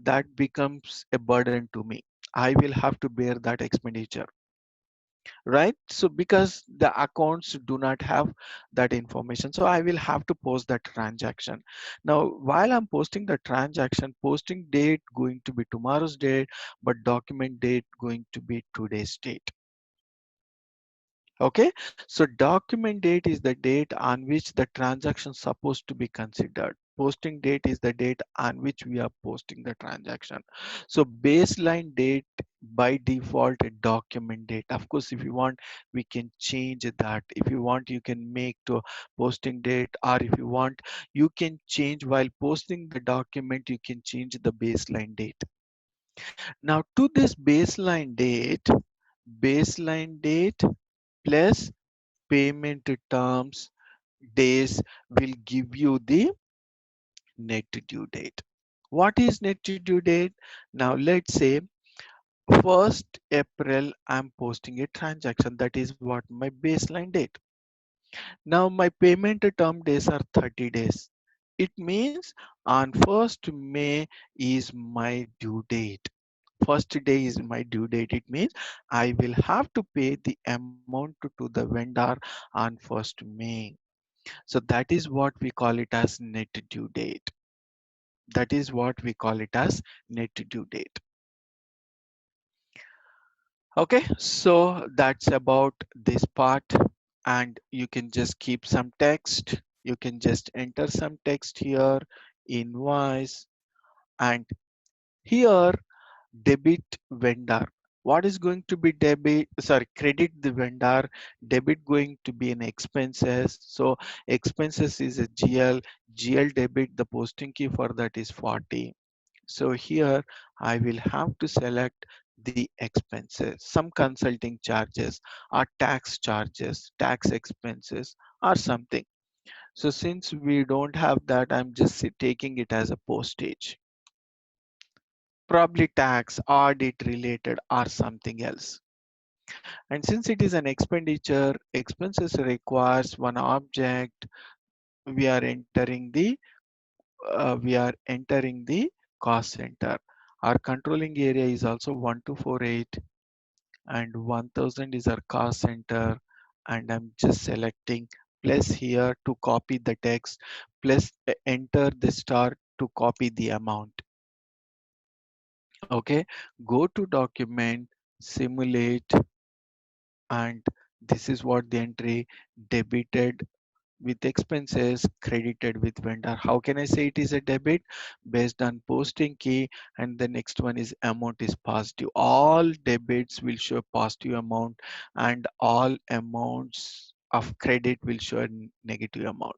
that becomes a burden to me. I will have to bear that expenditure, right? So because the accounts do not have that information, so I will have to post that transaction. Now while I'm posting the transaction, posting date going to be tomorrow's date, but document date going to be today's date. Okay, so document date is the date on which the transaction supposed to be considered. Posting date is the date on which we are posting the transaction. So baseline date by default a document date. Of course, if you want, we can change that. If you want, you can make to posting date, or if you want, you can change while posting the document, you can change the baseline date. Now to this baseline date plus payment terms days will give you the net due date. What is net due date? Now let's say 1st April I'm posting a transaction, that is what my baseline date. Now my payment term days are 30 days. It means on 1st May is my due date. First day is my due date. It means I will have to pay the amount to the vendor on 1st May. So that is what we call it as net due date. That is what we call it as net due date. Okay, so that's about this part, and you can just keep some text. You can just enter some text here, invoice, and here debit vendor. What is going to be debit? Sorry, credit the vendor. Debit going to be an expenses. So expenses is a GL. GL debit. The posting key for that is 40. So here I will have to select the expenses, some consulting charges or tax charges, tax expenses or something. So since we don't have that, I'm just taking it as a postage, probably tax, audit related or something else. And since it is an expenditure, expenses requires one object, we are entering the cost center. Our controlling area is also 1248 and 1000 is our cost center, and I'm just selecting plus here to copy the text, plus enter the star to copy the amount. Okay, go to document, simulate, and this is what the entry debited with expenses, credited with vendor. How can I say it is a debit? Based on posting key, and the next one is amount is positive. All debits will show positive amount and all amounts of credit will show a negative amount.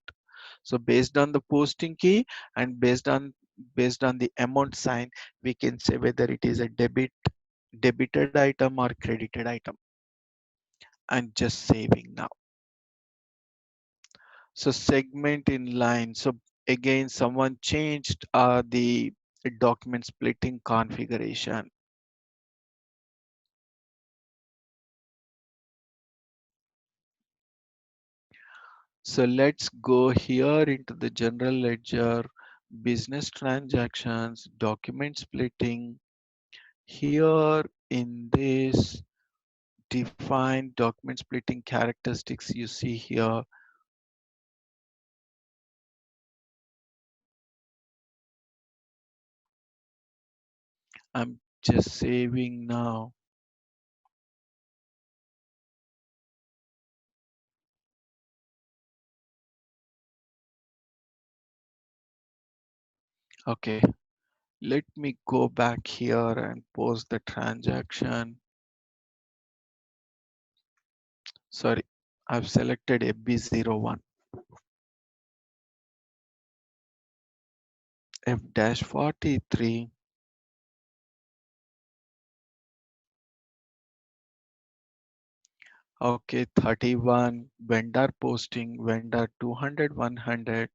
So based on the posting key and based on the amount sign, we can say whether it is a debited item or credited item. And just saving now. So segment in line. So again, someone changed the document splitting configuration. So let's go here into the general ledger, business transactions, document splitting. Here in this define document splitting characteristics, you see here, I'm just saving now. Okay, let me go back here and post the transaction. Sorry, I've selected a B01, F-43. Okay, 31 vendor posting, vendor 200, 100,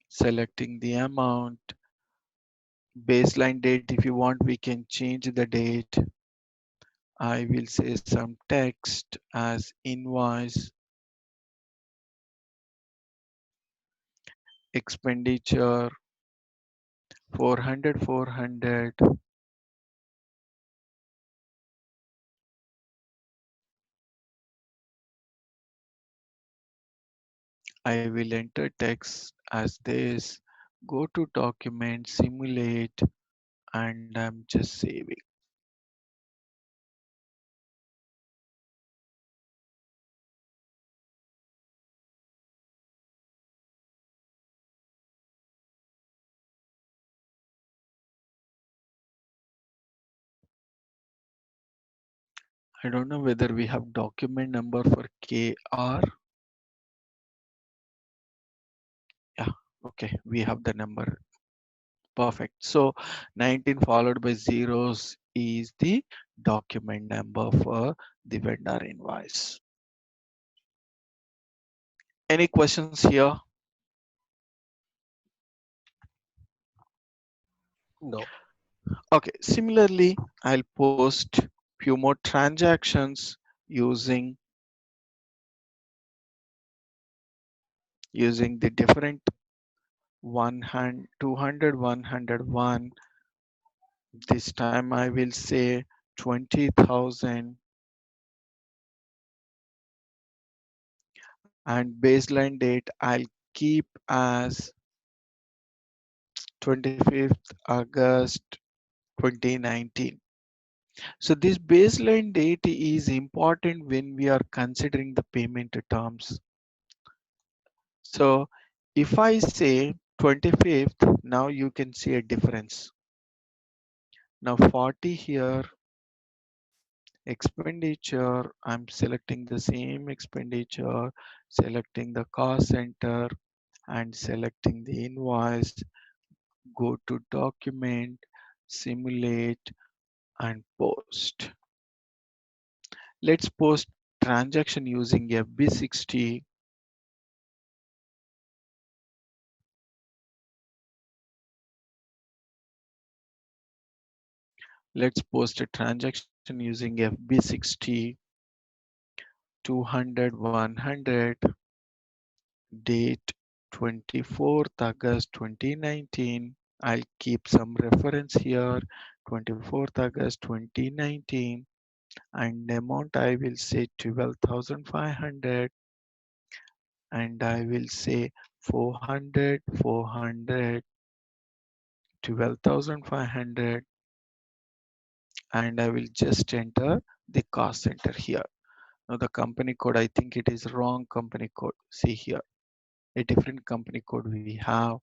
selecting the amount, baseline date. If you want, we can change the date. I will say some text as invoice, expenditure 400, 400. I will enter text as this, go to document, simulate, and I'm just saving. I don't know whether we have document number for KR. Yeah, okay, we have the number. Perfect. So 19 followed by zeros is the document number for the vendor invoice. Any questions here? No. Okay, similarly, I'll post few more transactions using the different 100, 200, 101. This time I will say 20,000 and baseline date I'll keep as 25th August 2019. So this baseline date is important when we are considering the payment terms. So if I say 25th, now you can see a difference. Now 40 here, expenditure, I'm selecting the same expenditure, selecting the cost center and selecting the invoice, go to document, simulate and post. Let's post transaction using FB60. Let's post a transaction using FB60, 200, 100, date 24th August 2019. I'll keep some reference here, 24th August 2019, and amount I will say 12,500, and I will say 400, 400, 12,500, and I will just enter the cost center here. Now the company code, I think it is wrong company code. See here, a different company code we have.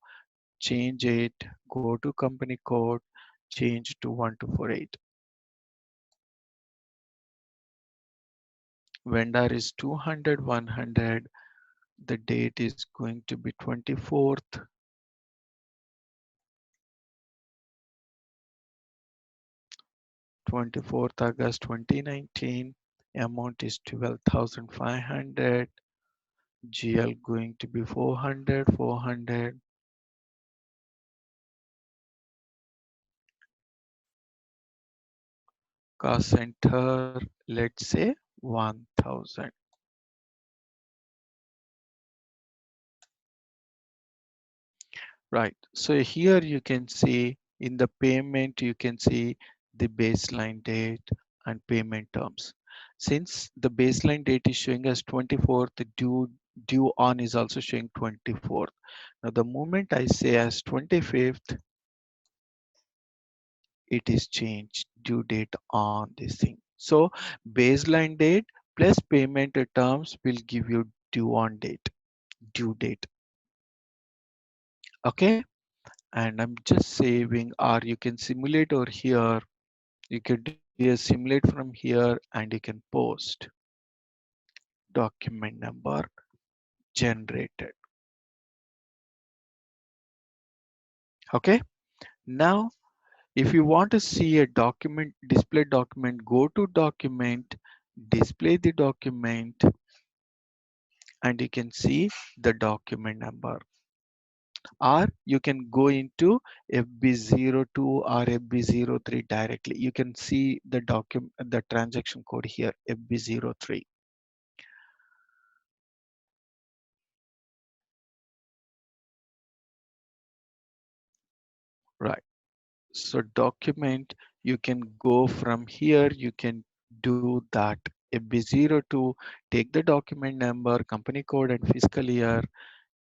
Change it, go to company code, change to 1248. Vendor is 200, 100. The date is going to be 24th, 24th August 2019. Amount is 12,500. GL going to be 400, 400. Cost center, let's say 1,000. Right. So here you can see in the payment, you can see the baseline date and payment terms. Since the baseline date is showing as 24th, the due on is also showing 24th. Now the moment I say as 25th, it is changed due date on this thing. So baseline date plus payment terms will give you due on date, due date. Okay. And I'm just saving, or you can simulate over here. You can do a simulate from here and you can post document number generated. Okay. Now If you want to see a document, display document, go to document, display the document, and you can see the document number. Or you can go into FB02 or FB03 directly. You can see the document, the transaction code here, FB03, right? So document, you can go from here, you can do that. FB02, take the document number, company code and fiscal year,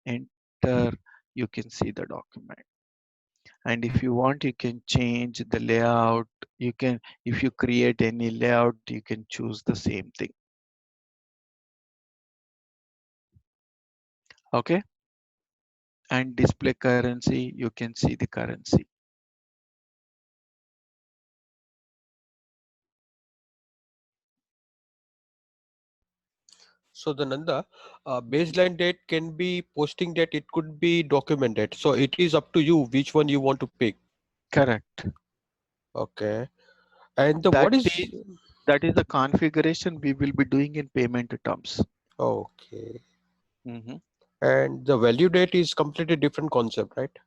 enter, you can see the document. And if you want, you can change the layout. You can, if you create any layout, you can choose the same thing. Okay. And display currency, you can see the currency. So the Nanda, baseline date can be posting date. It could be documented. So it is up to you which one you want to pick. Correct. Okay. And the That what is is, that is the configuration we will be doing in payment terms. okay. Mhm. And the value date is completely different concept, right?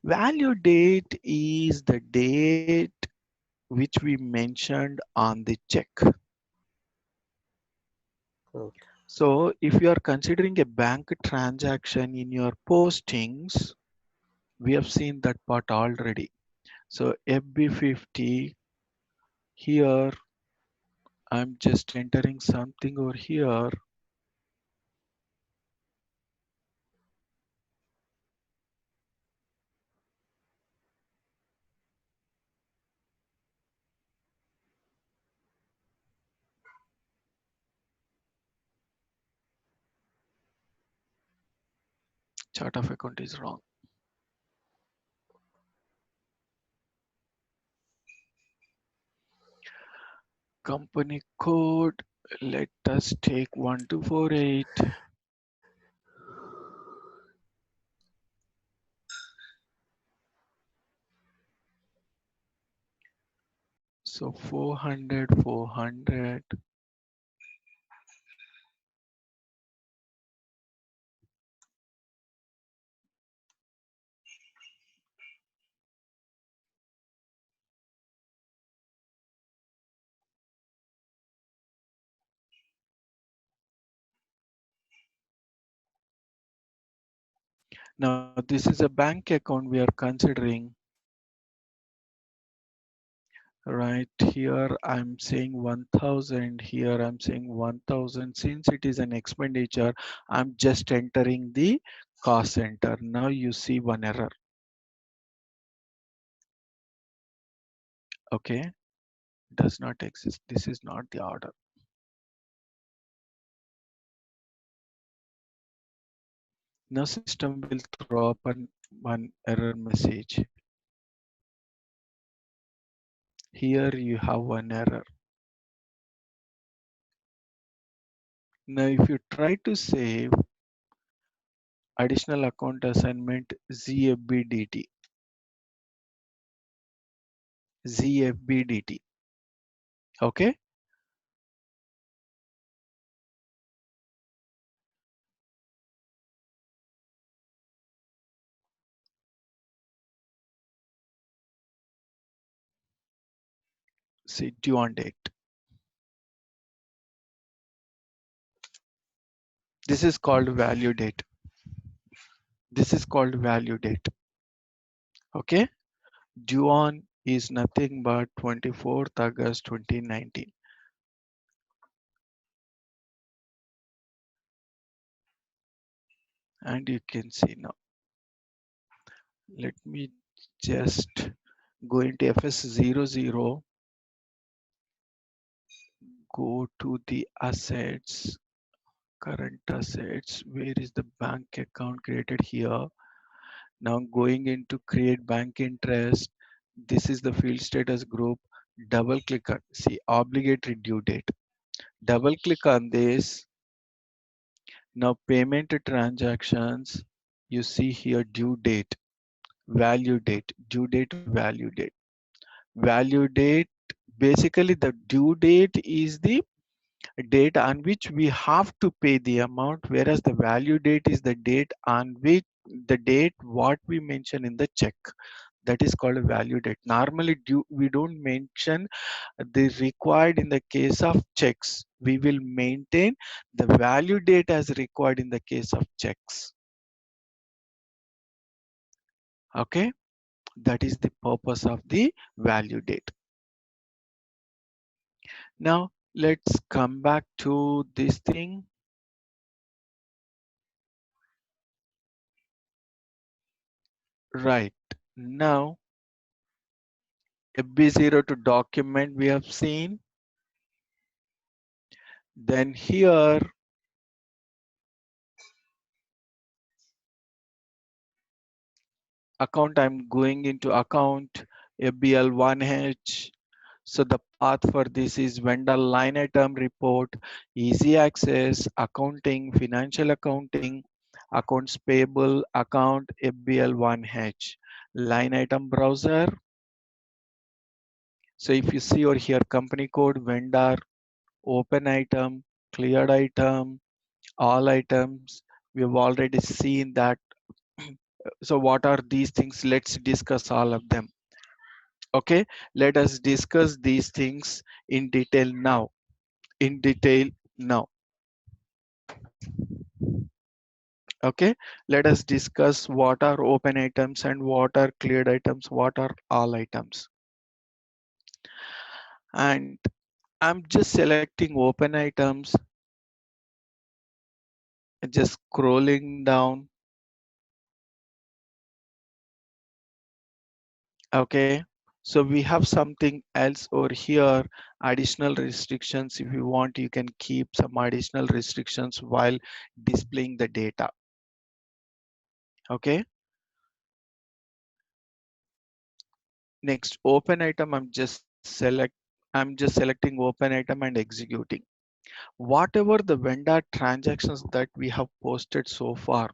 Value date is the date which we mentioned on the check. Okay. So if you are considering a bank transaction in your postings, we have seen that part already. So FB50 here, I'm just entering something over here. Chart of account is wrong. Company code, let us take 1248. So 400, 400. Now this is a bank account we are considering. Right here, I'm saying 1000. Here, I'm saying 1000. Since it is an expenditure, I'm just entering the cost center. Now you see one error. Okay, does not exist. This is not the order. Now system will throw up one error message. Here you have one error. Now if you try to save additional account assignment ZFBDT, ZFBDT. Okay, see due on date. This is called value date. This is called value date. Okay, due on is nothing but 24th August 2019. And you can see now. Let me just go into FS00, go to the assets, current assets. Where is the bank account created here? Now going into create bank interest. This is the field status group. Double click on, see, obligatory due date. Double click on this. Now payment transactions, you see here due date. value date, due date, value date. Value date, basically the due date is the date on which we have to pay the amount, whereas the value date is the date on which the date what we mention in the check. That is called a value date. Normally we don't mention the required in the case of checks. We will maintain the value date as required in the case of checks. Okay, that is the purpose of the value date. Now let's come back to this thing. Right now, FB0 to document we have seen. Then here, account, I'm going into account FBL1H. So the path for this is vendor line item report, easy access, accounting, financial accounting, accounts payable, account FBL1H, line item browser. So if you see over here, company code, vendor, open item, cleared item, all items, we have already seen that. So what are these things? Let's discuss all of them. Okay, let us discuss these things in detail now. In detail now. Okay, let us discuss what are open items and what are cleared items, what are all items. And I'm just selecting open items, just scrolling down. Okay, so we have something else over here, additional restrictions. If you want, you can keep some additional restrictions while displaying the data. Okay, next open item, I'm just selecting open item and executing. Whatever the vendor transactions that we have posted so far,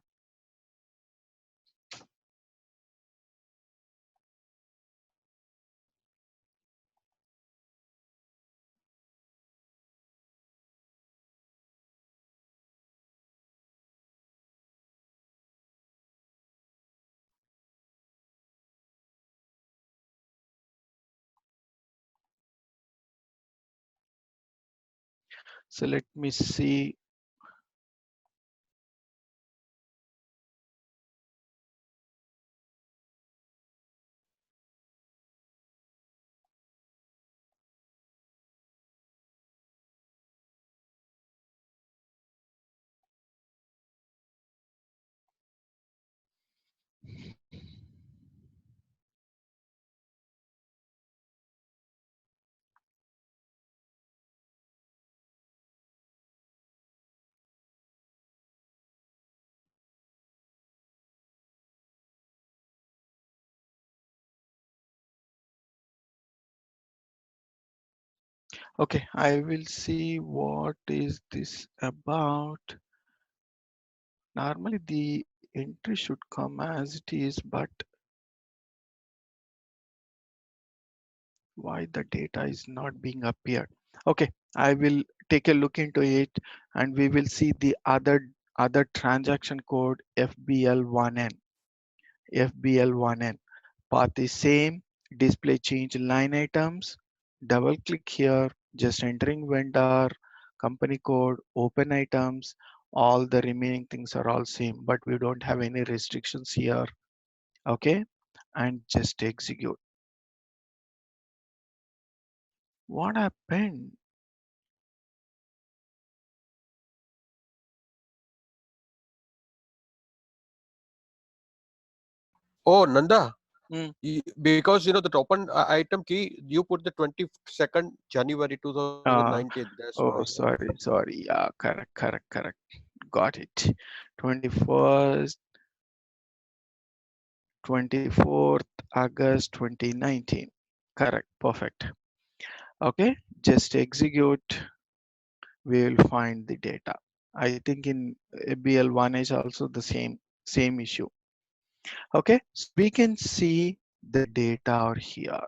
so let me see. Okay, I will see what is this about. Normally the entry should come as it is, but why the data is not being appeared? Okay, I will take a look into it and we will see the other transaction code FBL1N. FBL1N. Path is same, display change line items, double click here, just entering vendor, company code, open items, all the remaining things are all same, but we don't have any restrictions here. Okay, and just execute. What happened? Oh, Nanda, Hmm. because the open item key, you put the 22nd January Uh, 2019. That's why. oh, sorry. Yeah, correct. Got it. 21st, 24th August 2019. Correct, perfect. Okay, just execute. We will find the data. I think in BL1 is also the same issue. Okay, so we can see the data over here.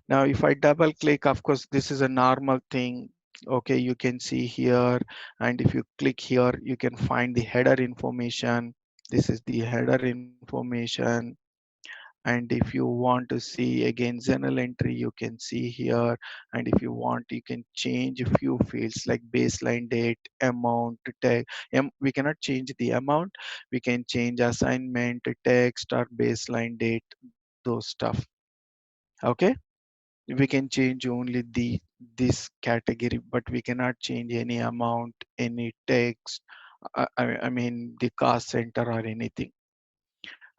Now if I double click, of course this is a normal thing. Okay, you can see here, and if you click here you can find the header information. This is the header information. And if you want to see again journal entry, you can see here. And if you want, you can change a few fields like baseline date, amount, text. We cannot change the amount. We can change assignment, text, or baseline date, those stuff. Okay, we can change only the this category, but we cannot change any amount, any text. I mean the cost center or anything.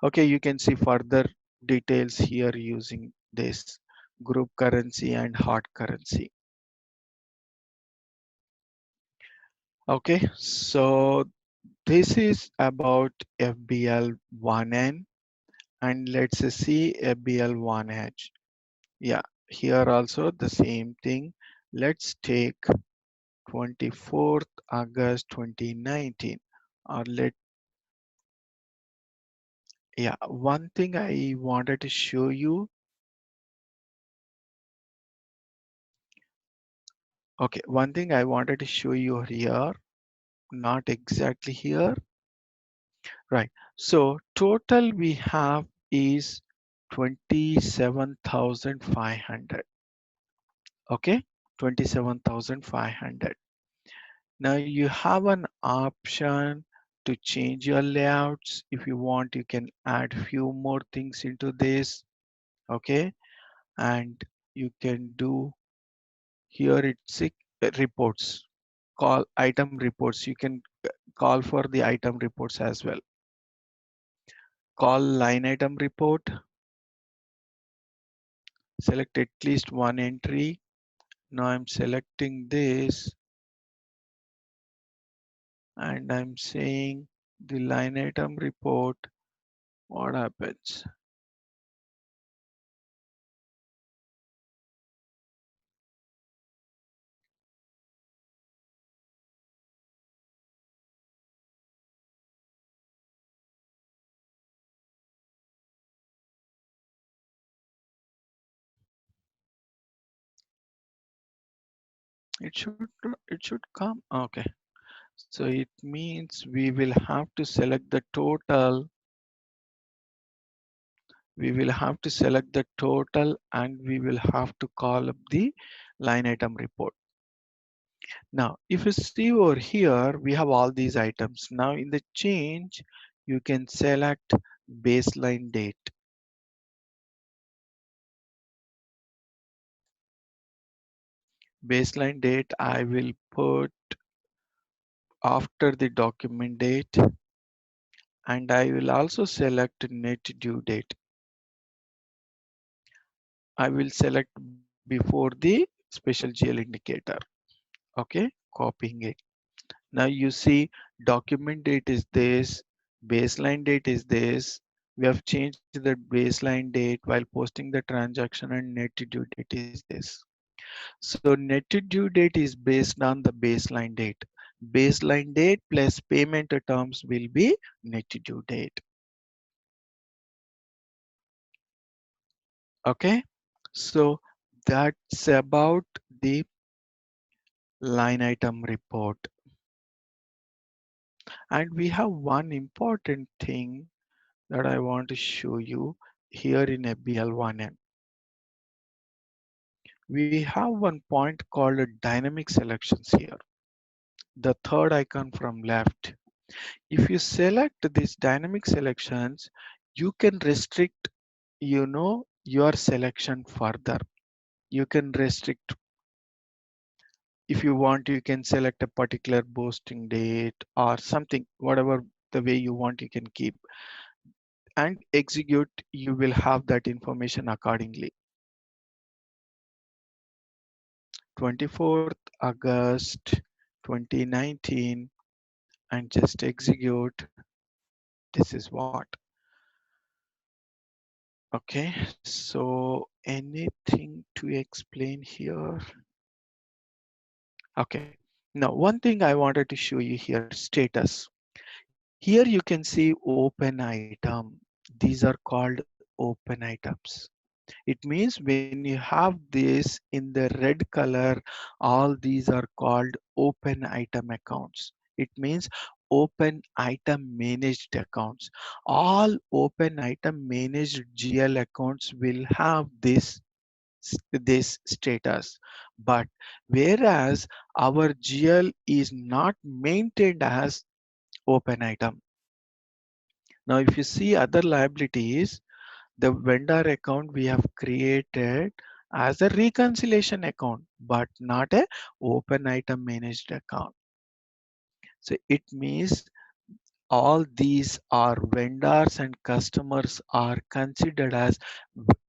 Okay, you can see further details here using this group currency and hard currency. Okay, so this is about FBL1N, and let's see FBL1H. Yeah, here also the same thing. Let's take 24th August 2019, or yeah, one thing I wanted to show you. Okay, one thing I wanted to show you here, not exactly here. Right. So total we have is 27,500. Okay. 27,500. Now you have an option to change your layouts. If you want, you can add few more things into this. Okay. And you can do here reports, call item reports. You can call for the item reports as well. Call line item report, select at least one entry. Now I'm selecting this and I'm saying the line item report. What happens? It should come. Okay. So it means we will have to select the total. We will have to select the total and we will have to call up the line item report. Now, if you see over here, we have all these items. Now in the change, you can select baseline date. Baseline date, I will put after the document date, and I will also select net due date. I will select before the special GL indicator. Okay, copying it. Now you see document date is this, baseline date is this. We have changed the baseline date while posting the transaction, and net due date is this. So net due date is based on the baseline date. Baseline date plus payment terms will be net due date. Okay, so that's about the line item report. And we have one important thing that I want to show you here in FBL1N. We have one point called a dynamic selections here. The third icon from left. If you select these dynamic selections, you can restrict, your selection further. You can restrict. If you want, you can select a particular posting date or something, whatever the way you want, you can keep and execute. You will have that information accordingly. 24th August 2019, and just execute. This is what. Okay, so anything to explain here? Okay, now one thing I wanted to show you here, status. Here you can see open item. These are called open items. It means when you have this in the red color, all these are called open item accounts. It means open item managed accounts. All open item managed GL accounts will have this status. But whereas our GL is not maintained as open item. Now, if you see other liabilities, the vendor account we have created as a reconciliation account, but not a open item managed account. So it means all these are vendors and customers are considered as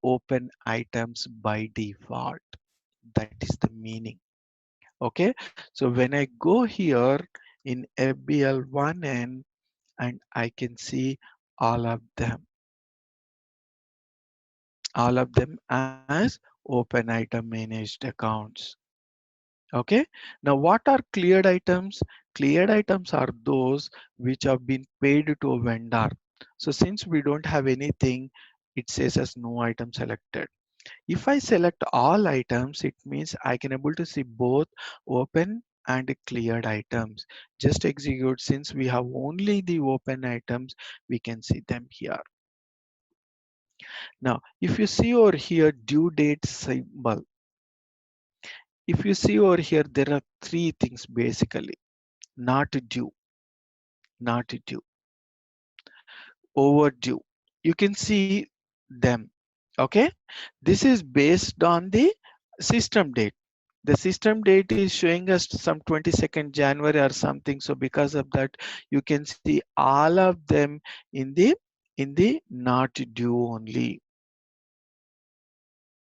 open items by default. That is the meaning. Okay. So when I go here in FBL1N and I can see all of them, as open item managed accounts. Okay. Now what are cleared items? Cleared items are those which have been paid to a vendor. So since we don't have anything, it says as no item selected. If I select all items, it means I can able to see both open and cleared items. Just execute. Since we have only the open items, we can see them here. Now, if you see over here due date symbol, if you see over here, there are three things basically: not due, not due, overdue. You can see them. Okay. This is based on the system date. The system date is showing us some 22nd January or something. So because of that, you can see all of them in the not due only.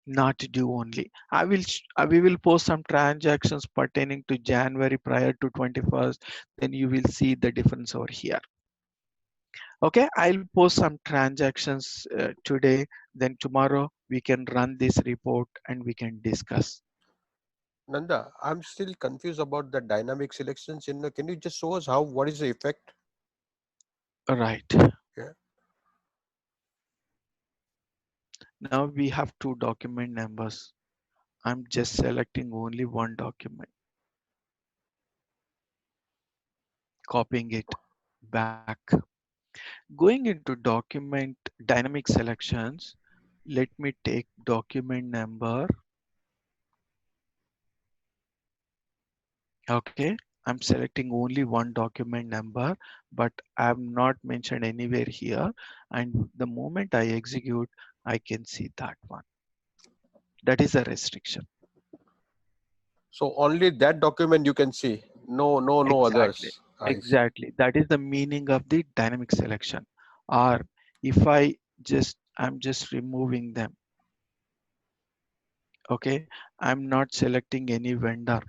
Not due only. We will post some transactions pertaining to January prior to 21st. Then you will see the difference over here. Okay, I'll post some transactions today. Then tomorrow we can run this report and we can discuss. Nanda, I'm still confused about the dynamic selections. Can you just show us how, what is the effect? Right. Yeah. Now we have two document numbers. I'm just selecting only one document, copying it back. Going into document dynamic selections, let me take document number. Okay, I'm selecting only one document number, but I'm not mentioned anywhere here. And the moment I execute, I can see that one. That is a restriction. So only that document you can see. No Exactly. others. I see. Exactly. That is the meaning of the dynamic selection. Or if I'm just removing them. Okay. I'm not selecting any vendor.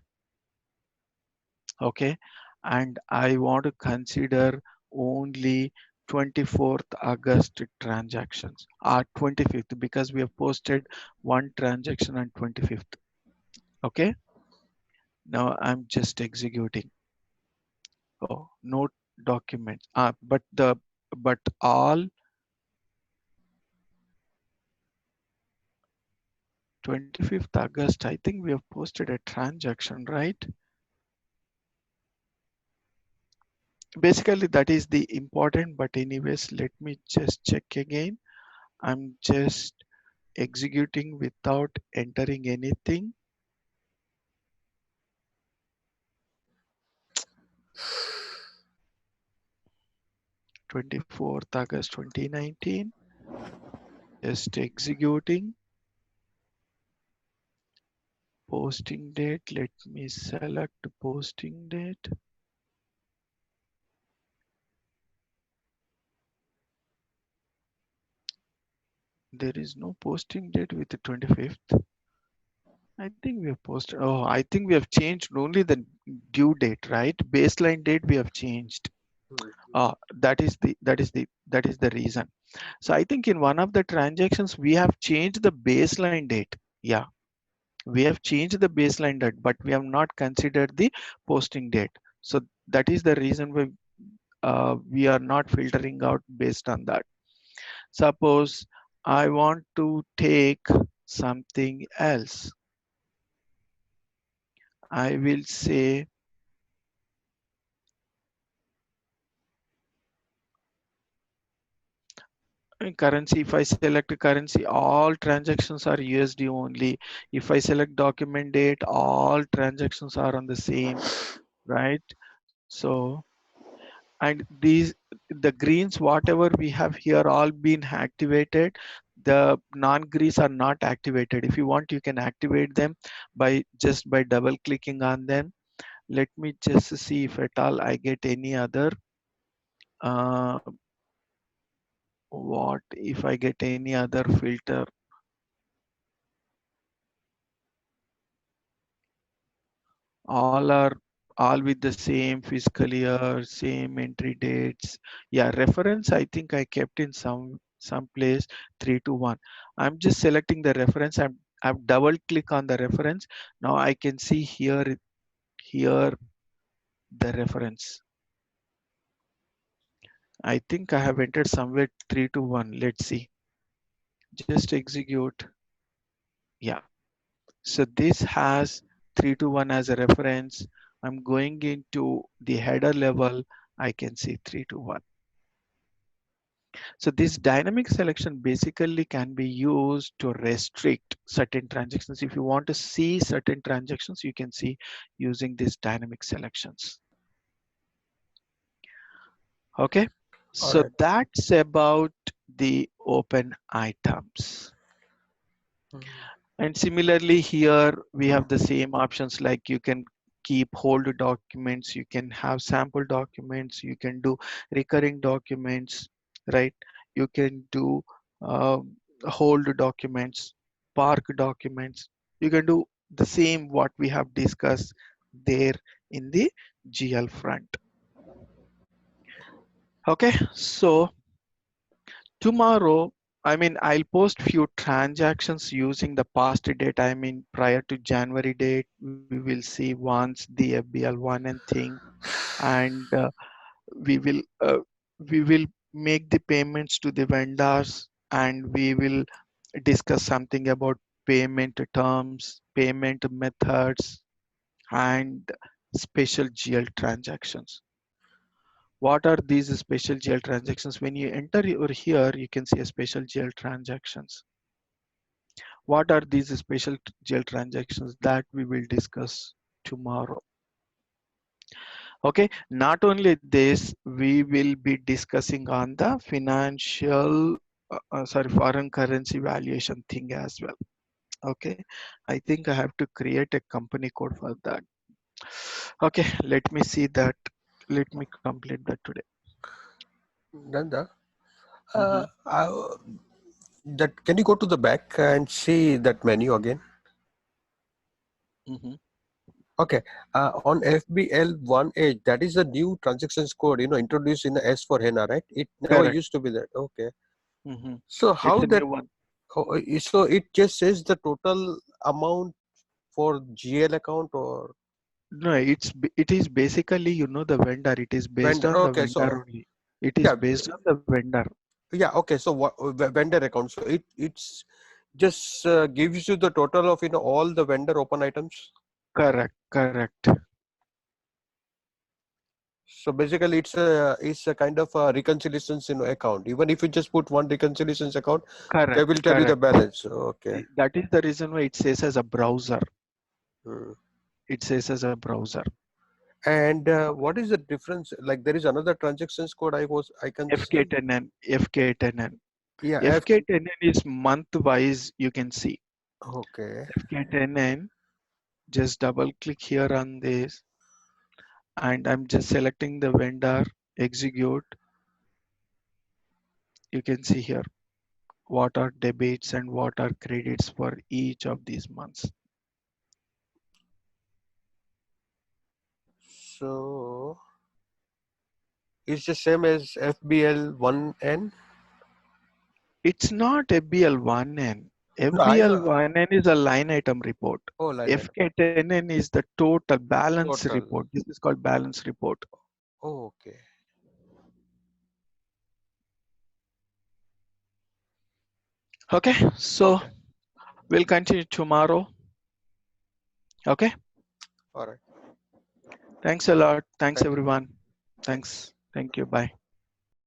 Okay. And I want to consider only 24th August transactions or 25th because we have posted one transaction on 25th. Okay. Now I'm just executing. Oh, no documents. But all 25th August, I think we have posted a transaction, right? Basically, that is the important, but anyways, let me just check again. I'm just executing without entering anything. 24th August 2019, just executing. Posting date, let me select posting date. There is no posting date with the 25th. I think we have posted. Oh, I think we have changed only the due date, right? Baseline date we have changed. That is the reason. So I think in one of the transactions we have changed the baseline date. Yeah, we have changed the baseline date, but we have not considered the posting date. So that is the reason why we are not filtering out based on that. Suppose I want to take something else. I will say currency. If I select currency, all transactions are USD only. If I select document date, all transactions are on the same, right? So, and these, the greens, whatever we have here, all been activated. The non-greens are not activated. If you want, you can activate them by just by double clicking on them. Let me just see if at all I get any other uh, what if I get any other filter. All are all with the same fiscal year, same entry dates. Yeah, reference I think I kept in some place 3 to 1. I'm just selecting the reference. I've double click on the reference. Now I can see here the reference. I think I have entered somewhere 3 to 1. Let's see. Just execute. Yeah. So this has 3 to 1 as a reference. I'm going into the header level. I can see 3 to 1. So this dynamic selection basically can be used to restrict certain transactions. If you want to see certain transactions, you can see using these dynamic selections. Okay. All So right. that's about the open items. Mm. And similarly here we have the same options, like you can keep hold documents, you can have sample documents, you can do recurring documents, right? You can do uh, hold documents, park documents. You can do the same what we have discussed there in the GL front. Okay, so tomorrow, I mean, I'll post few transactions using the past date. I mean, prior to January date, we will see once the FBL1 and thing, and we will uh, we will make the payments to the vendors, and we will discuss something about payment terms, payment methods, and special GL transactions. What are these special GL transactions? When you enter over here, you can see a special GL transactions. What are these special GL transactions that we will discuss tomorrow? Okay, not only this, we will be discussing on the financial, sorry, foreign currency valuation thing as well. Okay, I think I have to create a company code for that. Okay, let me see that. Let me complete that today. Nanda, Mm-hmm, that can you go to the back and see that menu again? mm-hmm. Okay. On FBL1H, that is the new transactions code, introduced in the S for HANA, right? It never Correct. used to be that. Okay. Mm-hmm. So It's how a that? new one. So it just says the total amount for GL account or No, it is basically, the vendor. It is based vendor. on the Okay. vendor So only. It is yeah, based on the vendor. yeah. Okay. So what vendor account? So it's just gives you the total of all the vendor open items. Correct, correct, So basically, it's a kind of a reconciliations account. Even if you just put one reconciliations account, they correct, will tell you the correct. balance. Okay. That is the reason why it says as a browser. Hmm. It says as a browser. And what is the difference? Like there is another transactions code I can see. FK10N, FK10N. Yeah. FK10N is month wise, you can see. Okay. FK10N, just double click here on this, and I'm just selecting the vendor, execute. You can see here what are debits and what are credits for each of these months. So it's the same as FBL1N. It's not FBL1N. No, I know. FBL1N is a line item report. Oh, line item. FK10N is the total balance Total. report. This is called balance report. Oh, okay. Okay, so Okay. we'll continue tomorrow. Okay, All right. thanks a lot. Thanks Thank you. everyone. Thanks. Thanks. Thank you. Bye.